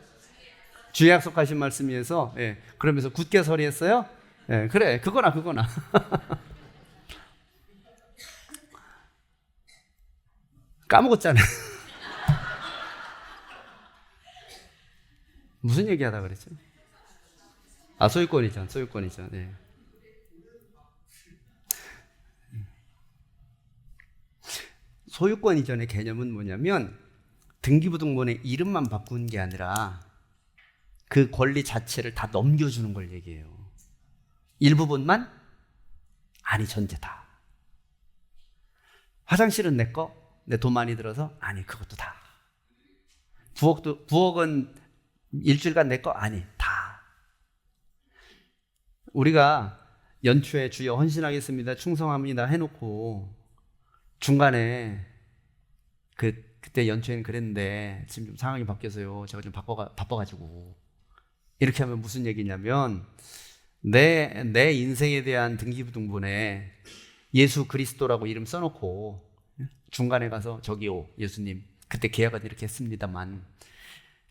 주의 약속하신 말씀 위해서. 예, 그러면서 굳게 서리했어요? 예, 그래, 그거나. 까먹었잖아요. 무슨 얘기하다 그랬죠? 소유권 이전. 네. 소유권 이전의 개념은 뭐냐면 등기부등본의 이름만 바꾸는 게 아니라 그 권리 자체를 다 넘겨주는 걸 얘기해요. 일부분만? 아니, 전제다. 화장실은 내 거? 내 돈 많이 들어서? 아니, 그것도 다. 부엌은 일주일간 내 거? 아니, 다. 우리가 연초에 주여 헌신하겠습니다, 충성합니다 해놓고 중간에 그때 연초에는 그랬는데 지금 좀 상황이 바뀌어서요, 제가 좀 바빠가지고 이렇게 하면 무슨 얘기냐면 내 인생에 대한 등기부등본에 예수 그리스도라고 이름 써놓고 중간에 가서 저기요 예수님 그때 계약은 이렇게 했습니다만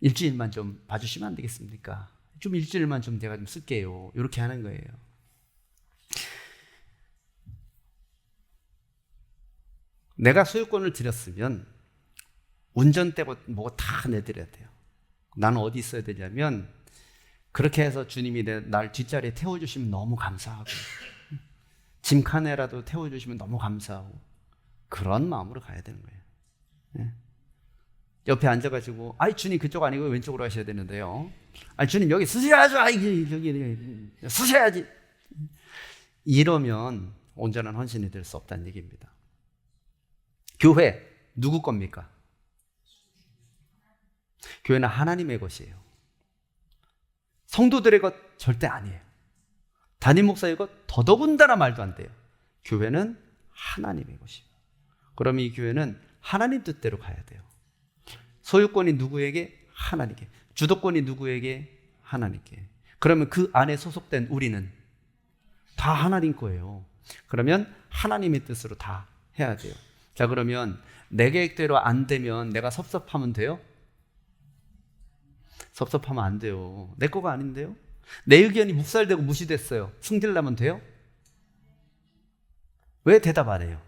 일주일만 좀 봐주시면 안 되겠습니까? 좀 일주일만 좀 제가 좀 쓸게요. 이렇게 하는 거예요. 내가 소유권을 드렸으면 운전대고 뭐고 다 내드려야 돼요. 나는 어디 있어야 되냐면 그렇게 해서 주님이 날 뒷자리에 태워주시면 너무 감사하고 짐칸에라도 태워주시면 너무 감사하고 그런 마음으로 가야 되는 거예요. 네. 옆에 앉아가지고 아이 주님 그쪽 아니고 왼쪽으로 하셔야 되는데요. 아이 주님 여기 쓰셔야죠. 아이 저기 쓰셔야지. 이러면 온전한 헌신이 될 수 없다는 얘기입니다. 교회 누구 겁니까? 교회는 하나님의 것이에요. 성도들의 것 절대 아니에요. 담임 목사의 것 더더군다나 말도 안 돼요. 교회는 하나님의 것이에요. 그럼 이 교회는 하나님 뜻대로 가야 돼요. 소유권이 누구에게? 하나님께. 주도권이 누구에게? 하나님께. 그러면 그 안에 소속된 우리는 다 하나님 거예요. 그러면 하나님의 뜻으로 다 해야 돼요. 자, 그러면 내 계획대로 안 되면 내가 섭섭하면 돼요? 섭섭하면 안 돼요. 내 거가 아닌데요? 내 의견이 묵살되고 무시됐어요. 승질나면 돼요? 왜 대답 안 해요?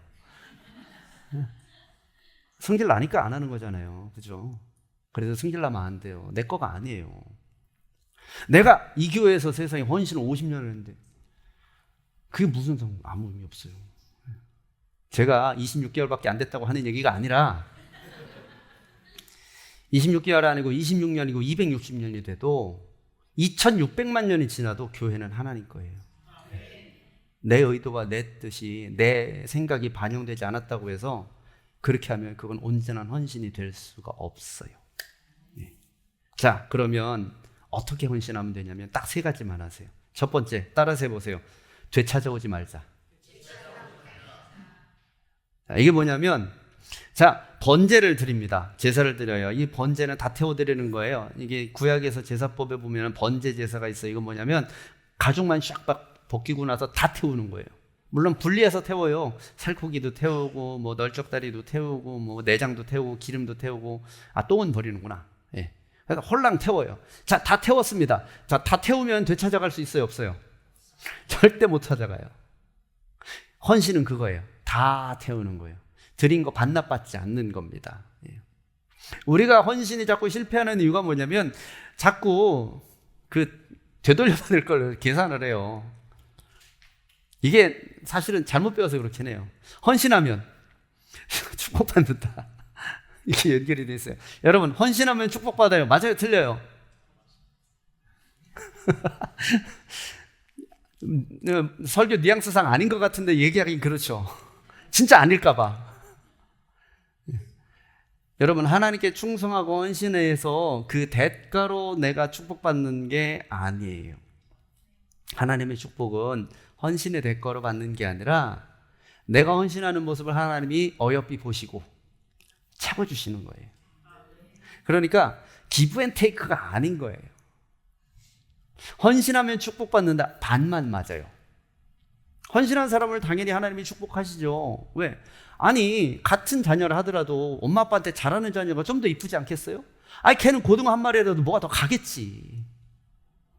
승질 나니까 안 하는 거잖아요. 그죠? 그래서 승질 나면 안 돼요. 내 거가 아니에요. 내가 이 교회에서 세상에 헌신을 50년을 했는데 그게 무슨 아무 의미 없어요. 제가 26개월밖에 안 됐다고 하는 얘기가 아니라 26개월 아니고 26년이고 260년이 돼도 2600만 년이 지나도 교회는 하나님 거예요. 내 의도와 내 뜻이 내 생각이 반영되지 않았다고 해서 그렇게 하면 그건 온전한 헌신이 될 수가 없어요. 네. 자, 그러면 어떻게 헌신하면 되냐면 딱 세 가지만 하세요. 첫 번째, 따라서 해보세요. 되찾아오지 말자. 자, 이게 뭐냐면 자, 번제를 드립니다. 제사를 드려요. 이 번제는 다 태워드리는 거예요. 이게 구약에서 제사법에 보면 번제 제사가 있어요. 이건 뭐냐면 가죽만 샥 벗기고 나서 다 태우는 거예요. 물론 분리해서 태워요. 살코기도 태우고 뭐 널쩍다리도 태우고 뭐 내장도 태우고 기름도 태우고 똥은 버리는구나. 예. 그래서 홀랑 태워요. 자, 다 태웠습니다. 자, 다 태우면 되찾아갈 수 있어요, 없어요? 절대 못 찾아가요. 헌신은 그거예요. 다 태우는 거예요. 드린 거 반납받지 않는 겁니다. 예. 우리가 헌신이 자꾸 실패하는 이유가 뭐냐면 자꾸 되돌려받을 걸 계산을 해요. 이게 사실은 잘못 배워서 그렇긴 해요. 헌신하면 축복받는다. 이게 연결이 돼 있어요. 여러분, 헌신하면 축복받아요. 맞아요? 틀려요? 설교 뉘앙스상 아닌 것 같은데 얘기하긴 그렇죠. 진짜 아닐까 봐. 여러분, 하나님께 충성하고 헌신해서 그 대가로 내가 축복받는 게 아니에요. 하나님의 축복은 헌신의 대가로 받는 게 아니라 내가 헌신하는 모습을 하나님이 어여삐 보시고 채워주시는 거예요. 그러니까 기브 앤 테이크가 아닌 거예요. 헌신하면 축복받는다. 반만 맞아요. 헌신한 사람을 당연히 하나님이 축복하시죠. 왜? 아니, 같은 자녀를 하더라도 엄마 아빠한테 잘하는 자녀가 좀 더 이쁘지 않겠어요? 아니, 걔는 고등어 한 마리라도 뭐가 더 가겠지.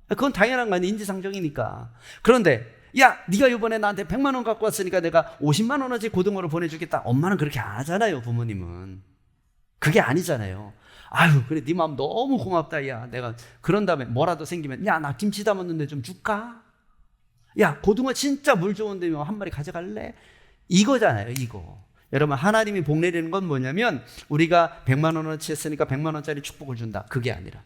그건 당연한 거 아니에요. 인지상정이니까. 그런데 야, 네가 이번에 나한테 100만 원 갖고 왔으니까 내가 50만 원어치 고등어를 보내주겠다. 엄마는 그렇게 안 하잖아요. 부모님은. 그게 아니잖아요. 아유, 그래, 네 마음 너무 고맙다. 야, 내가 그런 다음에 뭐라도 생기면 야, 나 김치 담았는데 좀 줄까? 야, 고등어 진짜 물 좋은데 한 마리 가져갈래? 이거잖아요. 여러분, 하나님이 복 내리는 건 뭐냐면 우리가 100만 원어치 했으니까 100만 원짜리 축복을 준다. 그게 아니라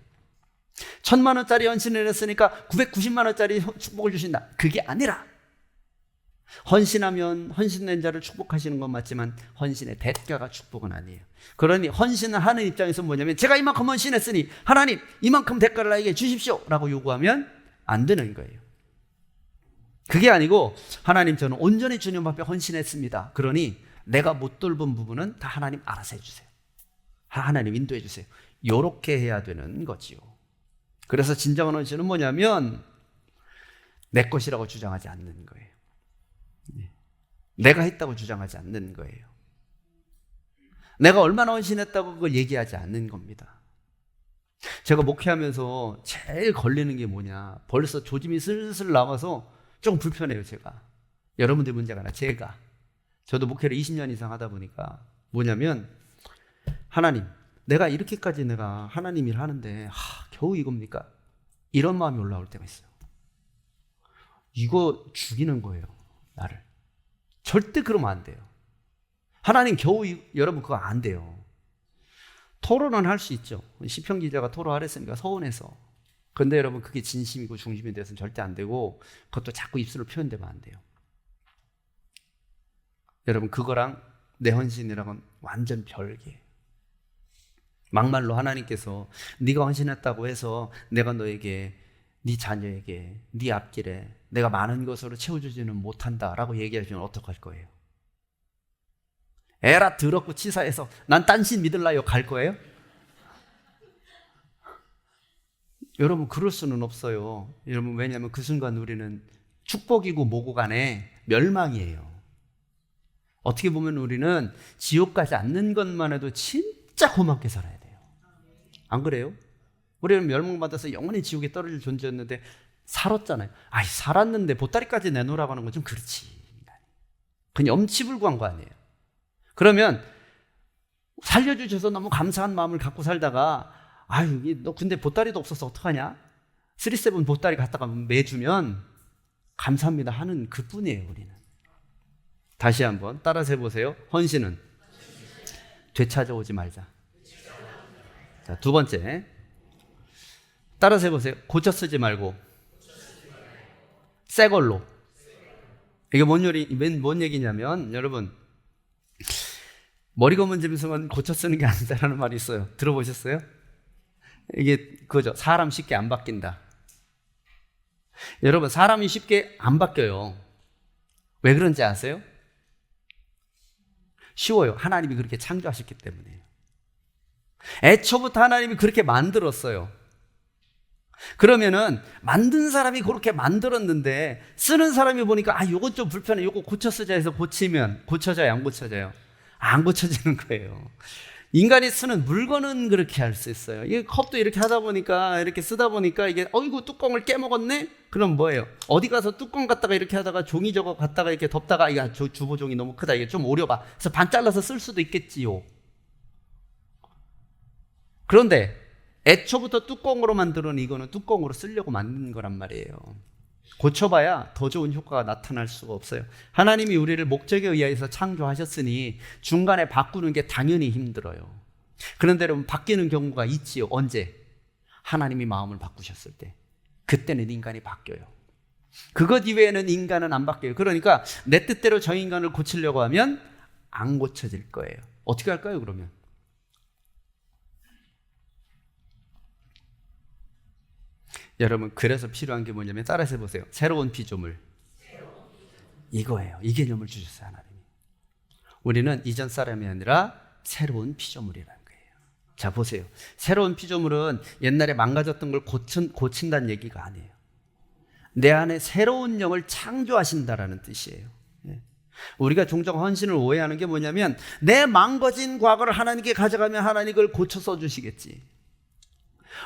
1000만 원짜리 헌신을 했으니까 990만 원짜리 축복을 주신다. 그게 아니라 헌신하면 헌신된 자를 축복하시는 건 맞지만 헌신의 대가가 축복은 아니에요. 그러니 헌신을 하는 입장에서 뭐냐면 제가 이만큼 헌신했으니 하나님 이만큼 대가를 나에게 주십시오 라고 요구하면 안 되는 거예요. 그게 아니고 하나님 저는 온전히 주님 앞에 헌신했습니다. 그러니 내가 못 돌본 부분은 다 하나님 알아서 해주세요. 하나님 인도해 주세요. 이렇게 해야 되는 거지요. 그래서 진정한 헌신은 뭐냐면 내 것이라고 주장하지 않는 거예요. 내가 했다고 주장하지 않는 거예요. 내가 얼마나 헌신했다고 그걸 얘기하지 않는 겁니다. 제가 목회하면서 제일 걸리는 게 뭐냐, 벌써 조짐이 슬슬 나와서 좀 불편해요. 제가 여러분들 문제가 아니라 저도 목회를 20년 이상 하다 보니까 뭐냐면 하나님 내가 이렇게까지 내가 하나님 일 하는데 겨우 이겁니까? 이런 마음이 올라올 때가 있어요. 이거 죽이는 거예요, 나를. 절대 그러면 안 돼요. 하나님 겨우 여러분 그거 안 돼요. 토론은 할 수 있죠. 시편 기자가 토론하랬으니까 서운해서. 그런데 여러분 그게 진심이고 중심이 돼서는 절대 안 되고 그것도 자꾸 입술로 표현되면 안 돼요. 여러분 그거랑 내 헌신이랑은 완전 별개예요. 막말로 하나님께서 네가 헌신했다고 해서 내가 너에게 네 자녀에게 네 앞길에 내가 많은 것으로 채워주지는 못한다라고 얘기하시면 어떡할 거예요? 에라 더럽고 치사해서 난 딴신 믿을라요 갈 거예요? 여러분 그럴 수는 없어요. 여러분 왜냐하면 그 순간 우리는 축복이고 뭐고 간에 멸망이에요. 어떻게 보면 우리는 지옥 가지 않는 것만 해도 진짜 고맙게 살아야 돼요. 안 그래요? 우리는 멸망받아서 영원히 지옥에 떨어질 존재였는데 살았잖아요. 살았는데 보따리까지 내놓으라고 하는 건 좀 그렇지. 그냥 염치불구한 거 아니에요. 그러면 살려주셔서 너무 감사한 마음을 갖고 살다가 너 근데 보따리도 없어서 어떡하냐? 37 보따리 갖다가 매주면 감사합니다 하는 그뿐이에요. 우리는. 다시 한번 따라서 해보세요. 헌신은 되찾아오지 말자. 자, 두 번째 따라서 해보세요. 고쳐 쓰지 말고 새 걸로. 이게 뭔 얘기냐면 여러분 머리 검은 집에서만 고쳐 쓰는 게 아니다라는 말이 있어요. 들어보셨어요? 이게 그거죠. 사람 쉽게 안 바뀐다. 여러분 사람이 쉽게 안 바뀌어요. 왜 그런지 아세요? 쉬워요. 하나님이 그렇게 창조하셨기 때문에요. 애초부터 하나님이 그렇게 만들었어요. 그러면은 만든 사람이 그렇게 만들었는데 쓰는 사람이 보니까 요건 좀 불편해, 요거 고쳐 쓰자 해서 고치면 고쳐져요, 안 고쳐져요? 안 고쳐지는 거예요. 인간이 쓰는 물건은 그렇게 할 수 있어요. 이 컵도 이렇게 하다 보니까 이렇게 쓰다 보니까 이게 어이구 뚜껑을 깨먹었네? 그럼 뭐예요? 어디 가서 뚜껑 갖다가 이렇게 하다가 종이 저거 갖다가 이렇게 덮다가 주보종이 너무 크다, 이게 좀 오려봐. 그래서 반 잘라서 쓸 수도 있겠지요. 그런데 애초부터 뚜껑으로 만들어는 이거는 뚜껑으로 쓰려고 만든 거란 말이에요. 고쳐봐야 더 좋은 효과가 나타날 수가 없어요. 하나님이 우리를 목적에 의해서 창조하셨으니 중간에 바꾸는 게 당연히 힘들어요. 그런데 여러분 바뀌는 경우가 있지요. 언제? 하나님이 마음을 바꾸셨을 때. 그때는 인간이 바뀌어요. 그것 이외에는 인간은 안 바뀌어요. 그러니까 내 뜻대로 저 인간을 고치려고 하면 안 고쳐질 거예요. 어떻게 할까요 그러면? 여러분 그래서 필요한 게 뭐냐면 따라서 해보세요. 새로운 피조물. 이거예요. 이 개념을 주셨어요 하나님이. 우리는 이전 사람이 아니라 새로운 피조물이라는 거예요. 자 보세요. 새로운 피조물은 옛날에 망가졌던 걸 고친다는 얘기가 아니에요. 내 안에 새로운 영을 창조하신다라는 뜻이에요. 우리가 종종 헌신을 오해하는 게 뭐냐면 내 망가진 과거를 하나님께 가져가면 하나님 그걸 고쳐 써주시겠지.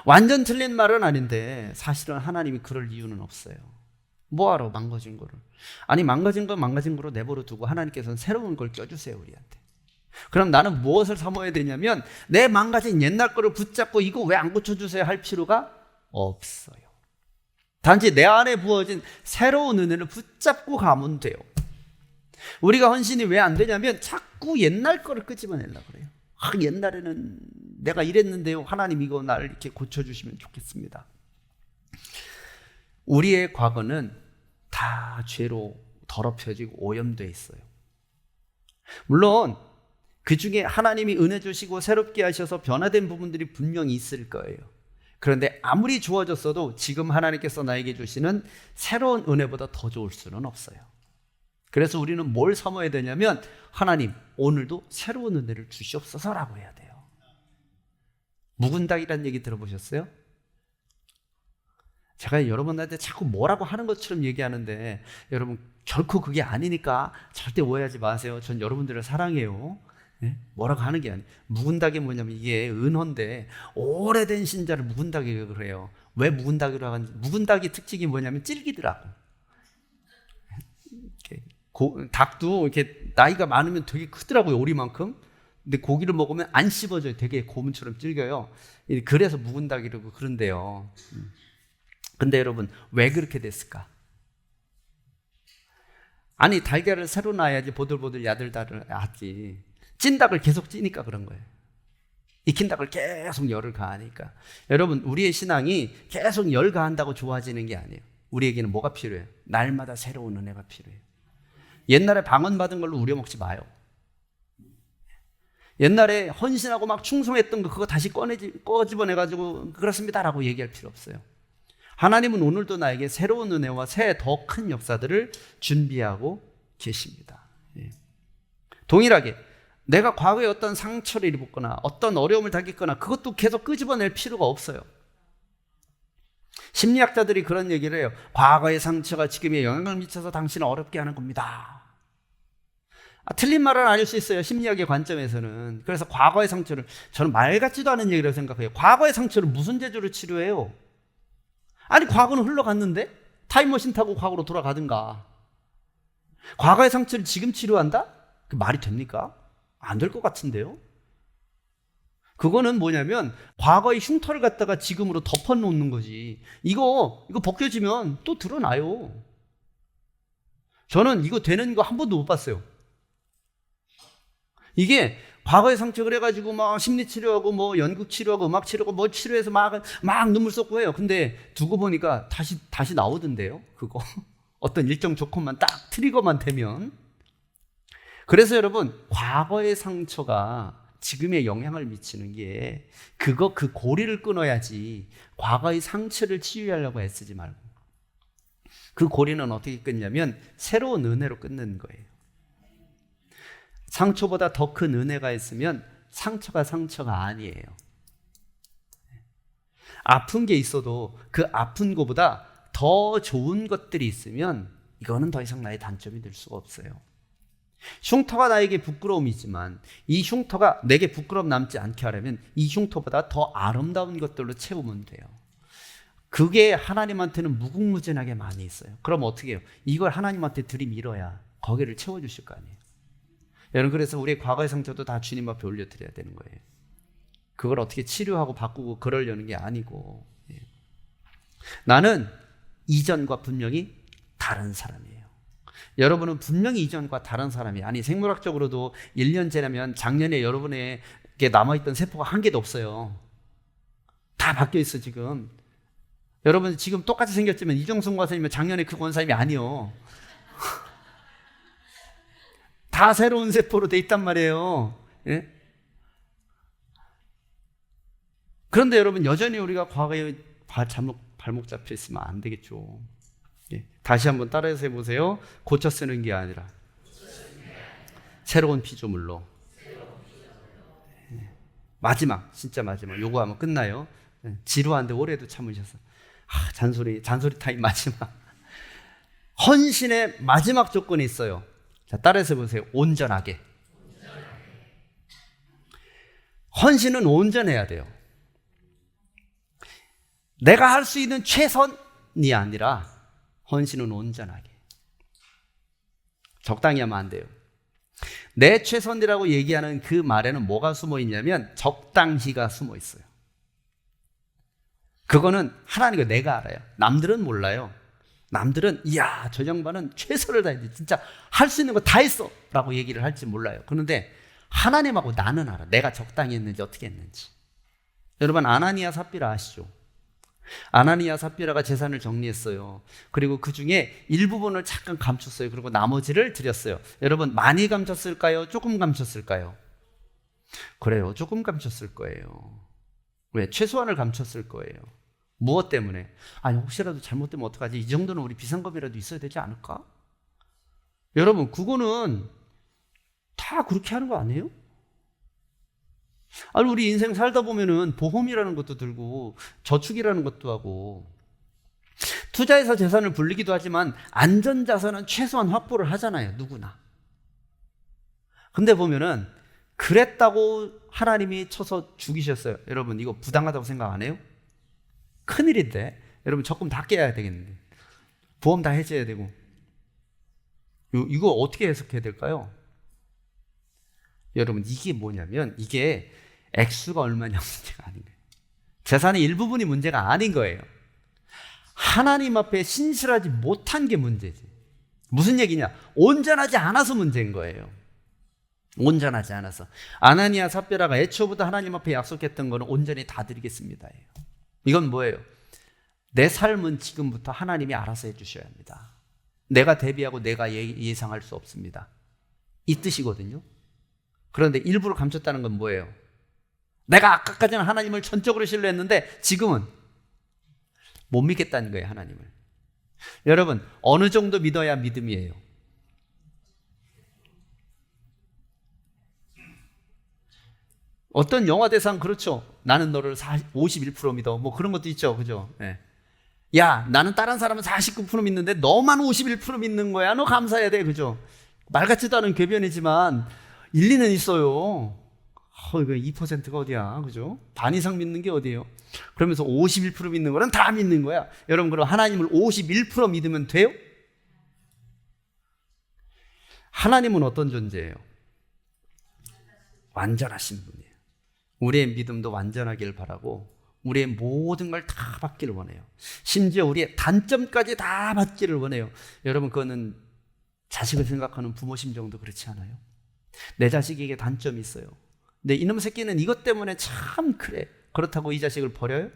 완전 틀린 말은 아닌데 사실은 하나님이 그럴 이유는 없어요. 뭐하러 망가진 거를. 망가진 건 망가진 거로 내버려 두고 하나님께서는 새로운 걸 껴주세요 우리한테. 그럼 나는 무엇을 삼아야 되냐면 내 망가진 옛날 거를 붙잡고 이거 왜 안 고쳐주세요 할 필요가 없어요. 단지 내 안에 부어진 새로운 은혜를 붙잡고 가면 돼요. 우리가 헌신이 왜 안 되냐면 자꾸 옛날 거를 끄집어내려고 그래요. 옛날에는 내가 이랬는데요, 하나님 이거 나를 이렇게 고쳐주시면 좋겠습니다. 우리의 과거는 다 죄로 더럽혀지고 오염되어 있어요. 물론 그 중에 하나님이 은혜 주시고 새롭게 하셔서 변화된 부분들이 분명히 있을 거예요. 그런데 아무리 좋아졌어도 지금 하나님께서 나에게 주시는 새로운 은혜보다 더 좋을 수는 없어요. 그래서 우리는 뭘 사모해야 되냐면, 하나님 오늘도 새로운 은혜를 주시옵소서라고 해야 돼요. 묵은 닭이라는 얘기 들어보셨어요? 제가 여러분한테 자꾸 뭐라고 하는 것처럼 얘기하는데 여러분 결코 그게 아니니까 절대 오해하지 마세요. 전 여러분들을 사랑해요. 네? 뭐라고 하는 게 아니에요. 묵은 닭이 뭐냐면 이게 은어인데 오래된 신자를 묵은 닭이라고 그래요. 왜 묵은 닭이라고 하는지, 묵은 닭의 특징이 뭐냐면 질기더라고. 닭도 이렇게 나이가 많으면 되게 크더라고요, 오리만큼. 근데 고기를 먹으면 안 씹어져요. 되게 고문처럼 질겨요. 그래서 묵은 닭이라고 그런데요. 근데 여러분 왜 그렇게 됐을까? 아니 달걀을 새로 놔야지 보들보들 야들다들 하지. 찐 닭을 계속 찌니까 그런 거예요. 익힌 닭을 계속 열을 가하니까. 여러분 우리의 신앙이 계속 열 가한다고 좋아지는 게 아니에요. 우리에게는 뭐가 필요해요? 날마다 새로운 은혜가 필요해요. 옛날에 방언받은 걸로 우려먹지 마요. 옛날에 헌신하고 막 충성했던 거 그거 다시 꺼집어내가지고 그렇습니다라고 얘기할 필요 없어요. 하나님은 오늘도 나에게 새로운 은혜와 새 더 큰 역사들을 준비하고 계십니다. 동일하게 내가 과거에 어떤 상처를 입었거나 어떤 어려움을 당했거나 그것도 계속 끄집어낼 필요가 없어요. 심리학자들이 그런 얘기를 해요. 과거의 상처가 지금에 영향을 미쳐서 당신을 어렵게 하는 겁니다. 틀린 말은 아닐 수 있어요. 심리학의 관점에서는. 그래서 과거의 상처를, 저는 말 같지도 않은 얘기라고 생각해요. 과거의 상처를 무슨 재주로 치료해요? 아니 과거는 흘러갔는데 타임머신 타고 과거로 돌아가든가. 과거의 상처를 지금 치료한다? 그 말이 됩니까? 안 될 것 같은데요. 그거는 뭐냐면 과거의 흉터를 갖다가 지금으로 덮어놓는 거지. 이거 벗겨지면 또 드러나요. 저는 이거 되는 거 한 번도 못 봤어요. 이게 과거의 상처 그래가지고 막 심리치료하고 뭐 연극치료하고 음악치료하고 뭐 치료해서 막 눈물 쏟고 해요. 근데 두고 보니까 다시 나오던데요. 그거 어떤 일정 조건만 딱 트리거만 되면. 그래서 여러분 과거의 상처가 지금에 영향을 미치는 게 그 고리를 끊어야지 과거의 상처를 치유하려고 애쓰지 말고. 그 고리는 어떻게 끊냐면 새로운 은혜로 끊는 거예요. 상처보다 더 큰 은혜가 있으면 상처가 아니에요. 아픈 게 있어도 그 아픈 것보다 더 좋은 것들이 있으면 이거는 더 이상 나의 단점이 될 수가 없어요. 흉터가 나에게 부끄러움이지만 이 흉터가 내게 부끄러움 남지 않게 하려면 이 흉터보다 더 아름다운 것들로 채우면 돼요. 그게 하나님한테는 무궁무진하게 많이 있어요. 그럼 어떻게 해요? 이걸 하나님한테 들이밀어야 거기를 채워주실 거 아니에요. 여러분 그래서 우리의 과거의 상처도 다 주님 앞에 올려드려야 되는 거예요. 그걸 어떻게 치료하고 바꾸고 그러려는 게 아니고. 나는 이전과 분명히 다른 사람이에요. 여러분은 분명히 이전과 다른 사람이에요. 아니 생물학적으로도 1년 지나면 작년에 여러분에게 남아있던 세포가 한 개도 없어요. 다 바뀌어 있어 지금. 여러분 지금 똑같이 생겼지만 이정순 권사님은 작년에 그 권사님이 아니요. 다 새로운 세포로 돼 있단 말이에요. 예? 그런데 여러분 여전히 우리가 과거에 발목 잡혀 있으면 안 되겠죠. 예. 다시 한번 따라해서 해보세요. 고쳐 쓰는 게 아니라 새로운 피조물로. 예. 마지막, 진짜 마지막. 요거 하면 끝나요. 예. 지루한데 올해도 참으셔서. 잔소리 타임 마지막. 헌신의 마지막 조건이 있어요. 자, 따라해서 보세요. 온전하게. 헌신은 온전해야 돼요. 내가 할 수 있는 최선이 아니라 헌신은 온전하게. 적당히 하면 안 돼요. 내 최선이라고 얘기하는 그 말에는 뭐가 숨어 있냐면 적당히가 숨어 있어요. 그거는 하나님과 내가 알아요. 남들은 몰라요. 남들은 이야 저 양반은 최선을 다했지 진짜 할 수 있는 거 다 했어 라고 얘기를 할지 몰라요. 그런데 하나님하고 나는 알아. 내가 적당히 했는지 어떻게 했는지. 여러분 아나니아 삽비라 아시죠? 아나니아 삽비라가 재산을 정리했어요. 그리고 그 중에 일부분을 잠깐 감췄어요. 그리고 나머지를 드렸어요. 여러분 많이 감췄을까요? 조금 감췄을까요? 그래요. 조금 감췄을 거예요. 왜? 최소한을 감췄을 거예요. 무엇 때문에? 아니 혹시라도 잘못되면 어떡하지? 이 정도는 우리 비상금이라도 있어야 되지 않을까? 여러분 그거는 다 그렇게 하는 거 아니에요? 아니 우리 인생 살다 보면은 보험이라는 것도 들고 저축이라는 것도 하고 투자해서 재산을 불리기도 하지만 안전자산은 최소한 확보를 하잖아요. 누구나. 근데 보면은 그랬다고 하나님이 쳐서 죽이셨어요. 여러분 이거 부당하다고 생각 안 해요? 큰일인데 여러분 적금 다 깨야 되겠는데 보험 다 해줘야 되고 이거 어떻게 해석해야 될까요? 여러분 이게 뭐냐면 이게 액수가 얼마냐 문제가 아닌 거예요. 재산의 일부분이 문제가 아닌 거예요. 하나님 앞에 신실하지 못한 게 문제지. 무슨 얘기냐? 온전하지 않아서 문제인 거예요. 온전하지 않아서. 아나니아 삽비라가 애초부터 하나님 앞에 약속했던 거는 온전히 다 드리겠습니다. 이건 뭐예요? 내 삶은 지금부터 하나님이 알아서 해주셔야 합니다. 내가 대비하고 내가 예상할 수 없습니다. 이 뜻이거든요. 그런데 일부를 감췄다는 건 뭐예요? 내가 아까까지는 하나님을 전적으로 신뢰했는데 지금은 못 믿겠다는 거예요, 하나님을. 여러분, 어느 정도 믿어야 믿음이에요? 어떤 영화 대상 그렇죠. 나는 너를 51% 믿어. 뭐 그런 것도 있죠. 그죠? 네. 야, 나는 다른 사람은 49% 믿는데 너만 51% 믿는 거야. 너 감사해야 돼. 그죠? 말 같지도 않은 궤변이지만 일리는 있어요. 이거 2%가 어디야? 그죠? 반 이상 믿는 게 어디예요? 그러면서 51% 믿는 거는 다 믿는 거야. 여러분, 그럼 하나님을 51% 믿으면 돼요? 하나님은 어떤 존재예요? 완전하신 분이에요. 우리의 믿음도 완전하길 바라고 우리의 모든 걸 다 받기를 원해요. 심지어 우리의 단점까지 다 받기를 원해요. 여러분, 그거는 자식을 생각하는 부모 심정도 그렇지 않아요? 내 자식에게 단점이 있어요. 근데 이놈 새끼는 이것 때문에 참 그래. 그렇다고 이 자식을 버려요?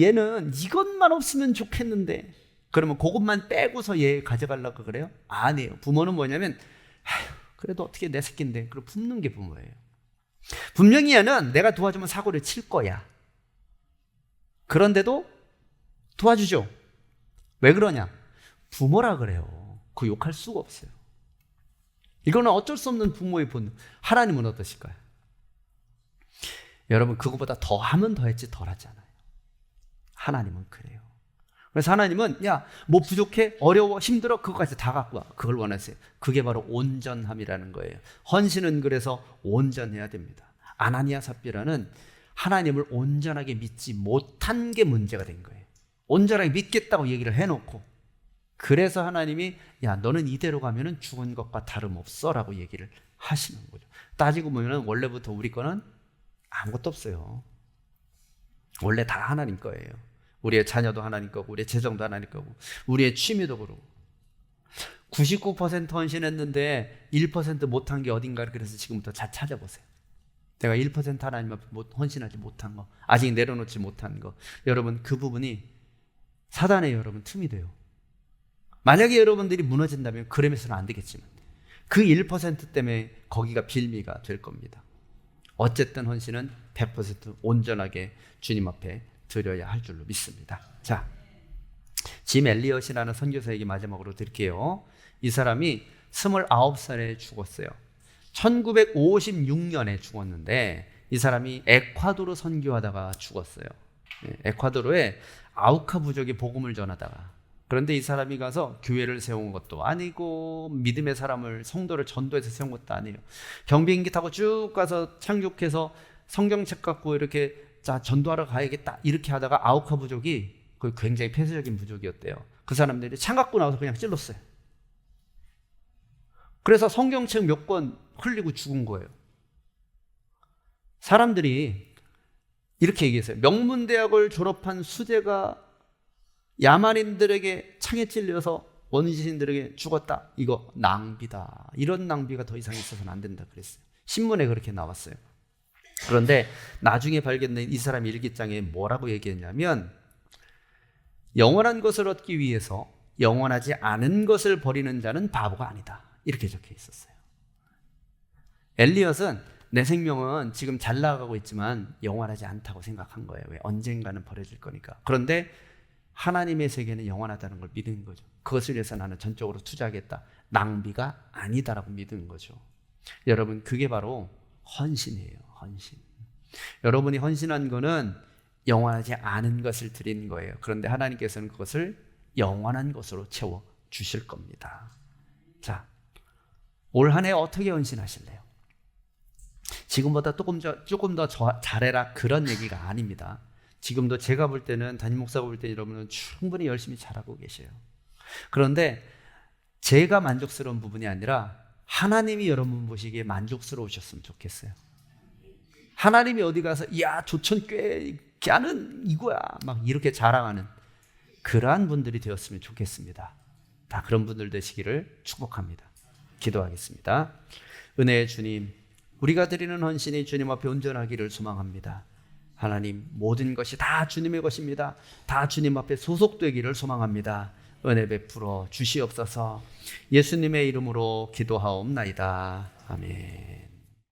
얘는 이것만 없으면 좋겠는데. 그러면 그것만 빼고서 얘 가져가려고 그래요? 아니에요. 부모는 뭐냐면 그래도 어떻게 내 새끼인데. 그걸 품는 게 부모예요. 분명히 얘는 내가 도와주면 사고를 칠 거야. 그런데도 도와주죠. 왜 그러냐? 부모라 그래요. 그 욕할 수가 없어요. 이거는 어쩔 수 없는 부모의 본능. 하나님은 어떠실까요? 여러분, 그거보다 더 하면 더 했지 덜 하잖아요. 하나님은 그래요. 그래서 하나님은 야, 뭐 부족해? 어려워? 힘들어? 그거까지 다 갖고 와. 그걸 원하세요. 그게 바로 온전함이라는 거예요. 헌신은 그래서 온전해야 됩니다. 아나니아 삽비라는 하나님을 온전하게 믿지 못한 게 문제가 된 거예요. 온전하게 믿겠다고 얘기를 해놓고 그래서 하나님이 야, 너는 이대로 가면은 죽은 것과 다름없어 라고 얘기를 하시는 거죠. 따지고 보면 원래부터 우리 거는 아무것도 없어요. 원래 다 하나님 거예요. 우리의 자녀도 하나님 거고 우리의 재정도 하나님 거고 우리의 취미도 그러고 99% 헌신했는데 1% 못한 게 어딘가를 그래서 지금부터 잘 찾아보세요. 내가 1% 하나님 앞에 헌신하지 못한 거, 아직 내려놓지 못한 거, 여러분 그 부분이 사단의 여러분 틈이 돼요. 만약에 여러분들이 무너진다면 그러면서는 안 되겠지만 그 1% 때문에 거기가 빌미가 될 겁니다. 어쨌든 헌신은 100% 온전하게 주님 앞에 드려야 할 줄로 믿습니다. 자, 짐 엘리엇이라는 선교사 얘기 마지막으로 드릴게요. 이 사람이 29살에 죽었어요. 1956년에 죽었는데 이 사람이 에콰도르 선교하다가 죽었어요. 에콰도르에 아우카 부족에 복음을 전하다가, 그런데 이 사람이 가서 교회를 세운 것도 아니고 믿음의 사람을 성도를 전도해서 세운 것도 아니에요. 경비행기 타고 쭉 가서 착륙해서 성경책 갖고 이렇게 자 전도하러 가야겠다 이렇게 하다가 아우카 부족이 굉장히 폐쇄적인 부족이었대요. 그 사람들이 창 갖고 나와서 그냥 찔렀어요. 그래서 성경책 몇 권 흘리고 죽은 거예요. 사람들이 이렇게 얘기했어요. 명문대학을 졸업한 수재가 야만인들에게 창에 찔려서 원시인들에게 죽었다. 이거 낭비다. 이런 낭비가 더 이상 있어서는 안 된다 그랬어요. 신문에 그렇게 나왔어요. 그런데 나중에 발견된 이 사람 일기장에 뭐라고 얘기했냐면 영원한 것을 얻기 위해서 영원하지 않은 것을 버리는 자는 바보가 아니다. 이렇게 적혀 있었어요. 엘리엇은 내 생명은 지금 잘 나가고 있지만 영원하지 않다고 생각한 거예요. 왜? 언젠가는 버려질 거니까. 그런데 하나님의 세계는 영원하다는 걸 믿은 거죠. 그것을 위해서 나는 전적으로 투자하겠다. 낭비가 아니다라고 믿은 거죠. 여러분, 그게 바로 헌신이에요. 헌신. 여러분이 헌신한 거는 영원하지 않은 것을 드린 거예요. 그런데 하나님께서는 그것을 영원한 것으로 채워 주실 겁니다. 자, 올 한 해 어떻게 헌신하실래요? 지금보다 조금 더 잘해라 그런 얘기가 아닙니다. 지금도 제가 볼 때는 담임 목사가 볼 때 여러분은 충분히 열심히 잘하고 계세요. 그런데 제가 만족스러운 부분이 아니라 하나님이 여러분 보시기에 만족스러우셨으면 좋겠어요. 하나님이 어디 가서 야 조천교회는 이거야 막 이렇게 자랑하는 그러한 분들이 되었으면 좋겠습니다. 다 그런 분들 되시기를 축복합니다. 기도하겠습니다. 은혜의 주님, 우리가 드리는 헌신이 주님 앞에 온전하기를 소망합니다. 하나님, 모든 것이 다 주님의 것입니다. 다 주님 앞에 소속되기를 소망합니다. 은혜 베풀어 주시옵소서. 예수님의 이름으로 기도하옵나이다. 아멘.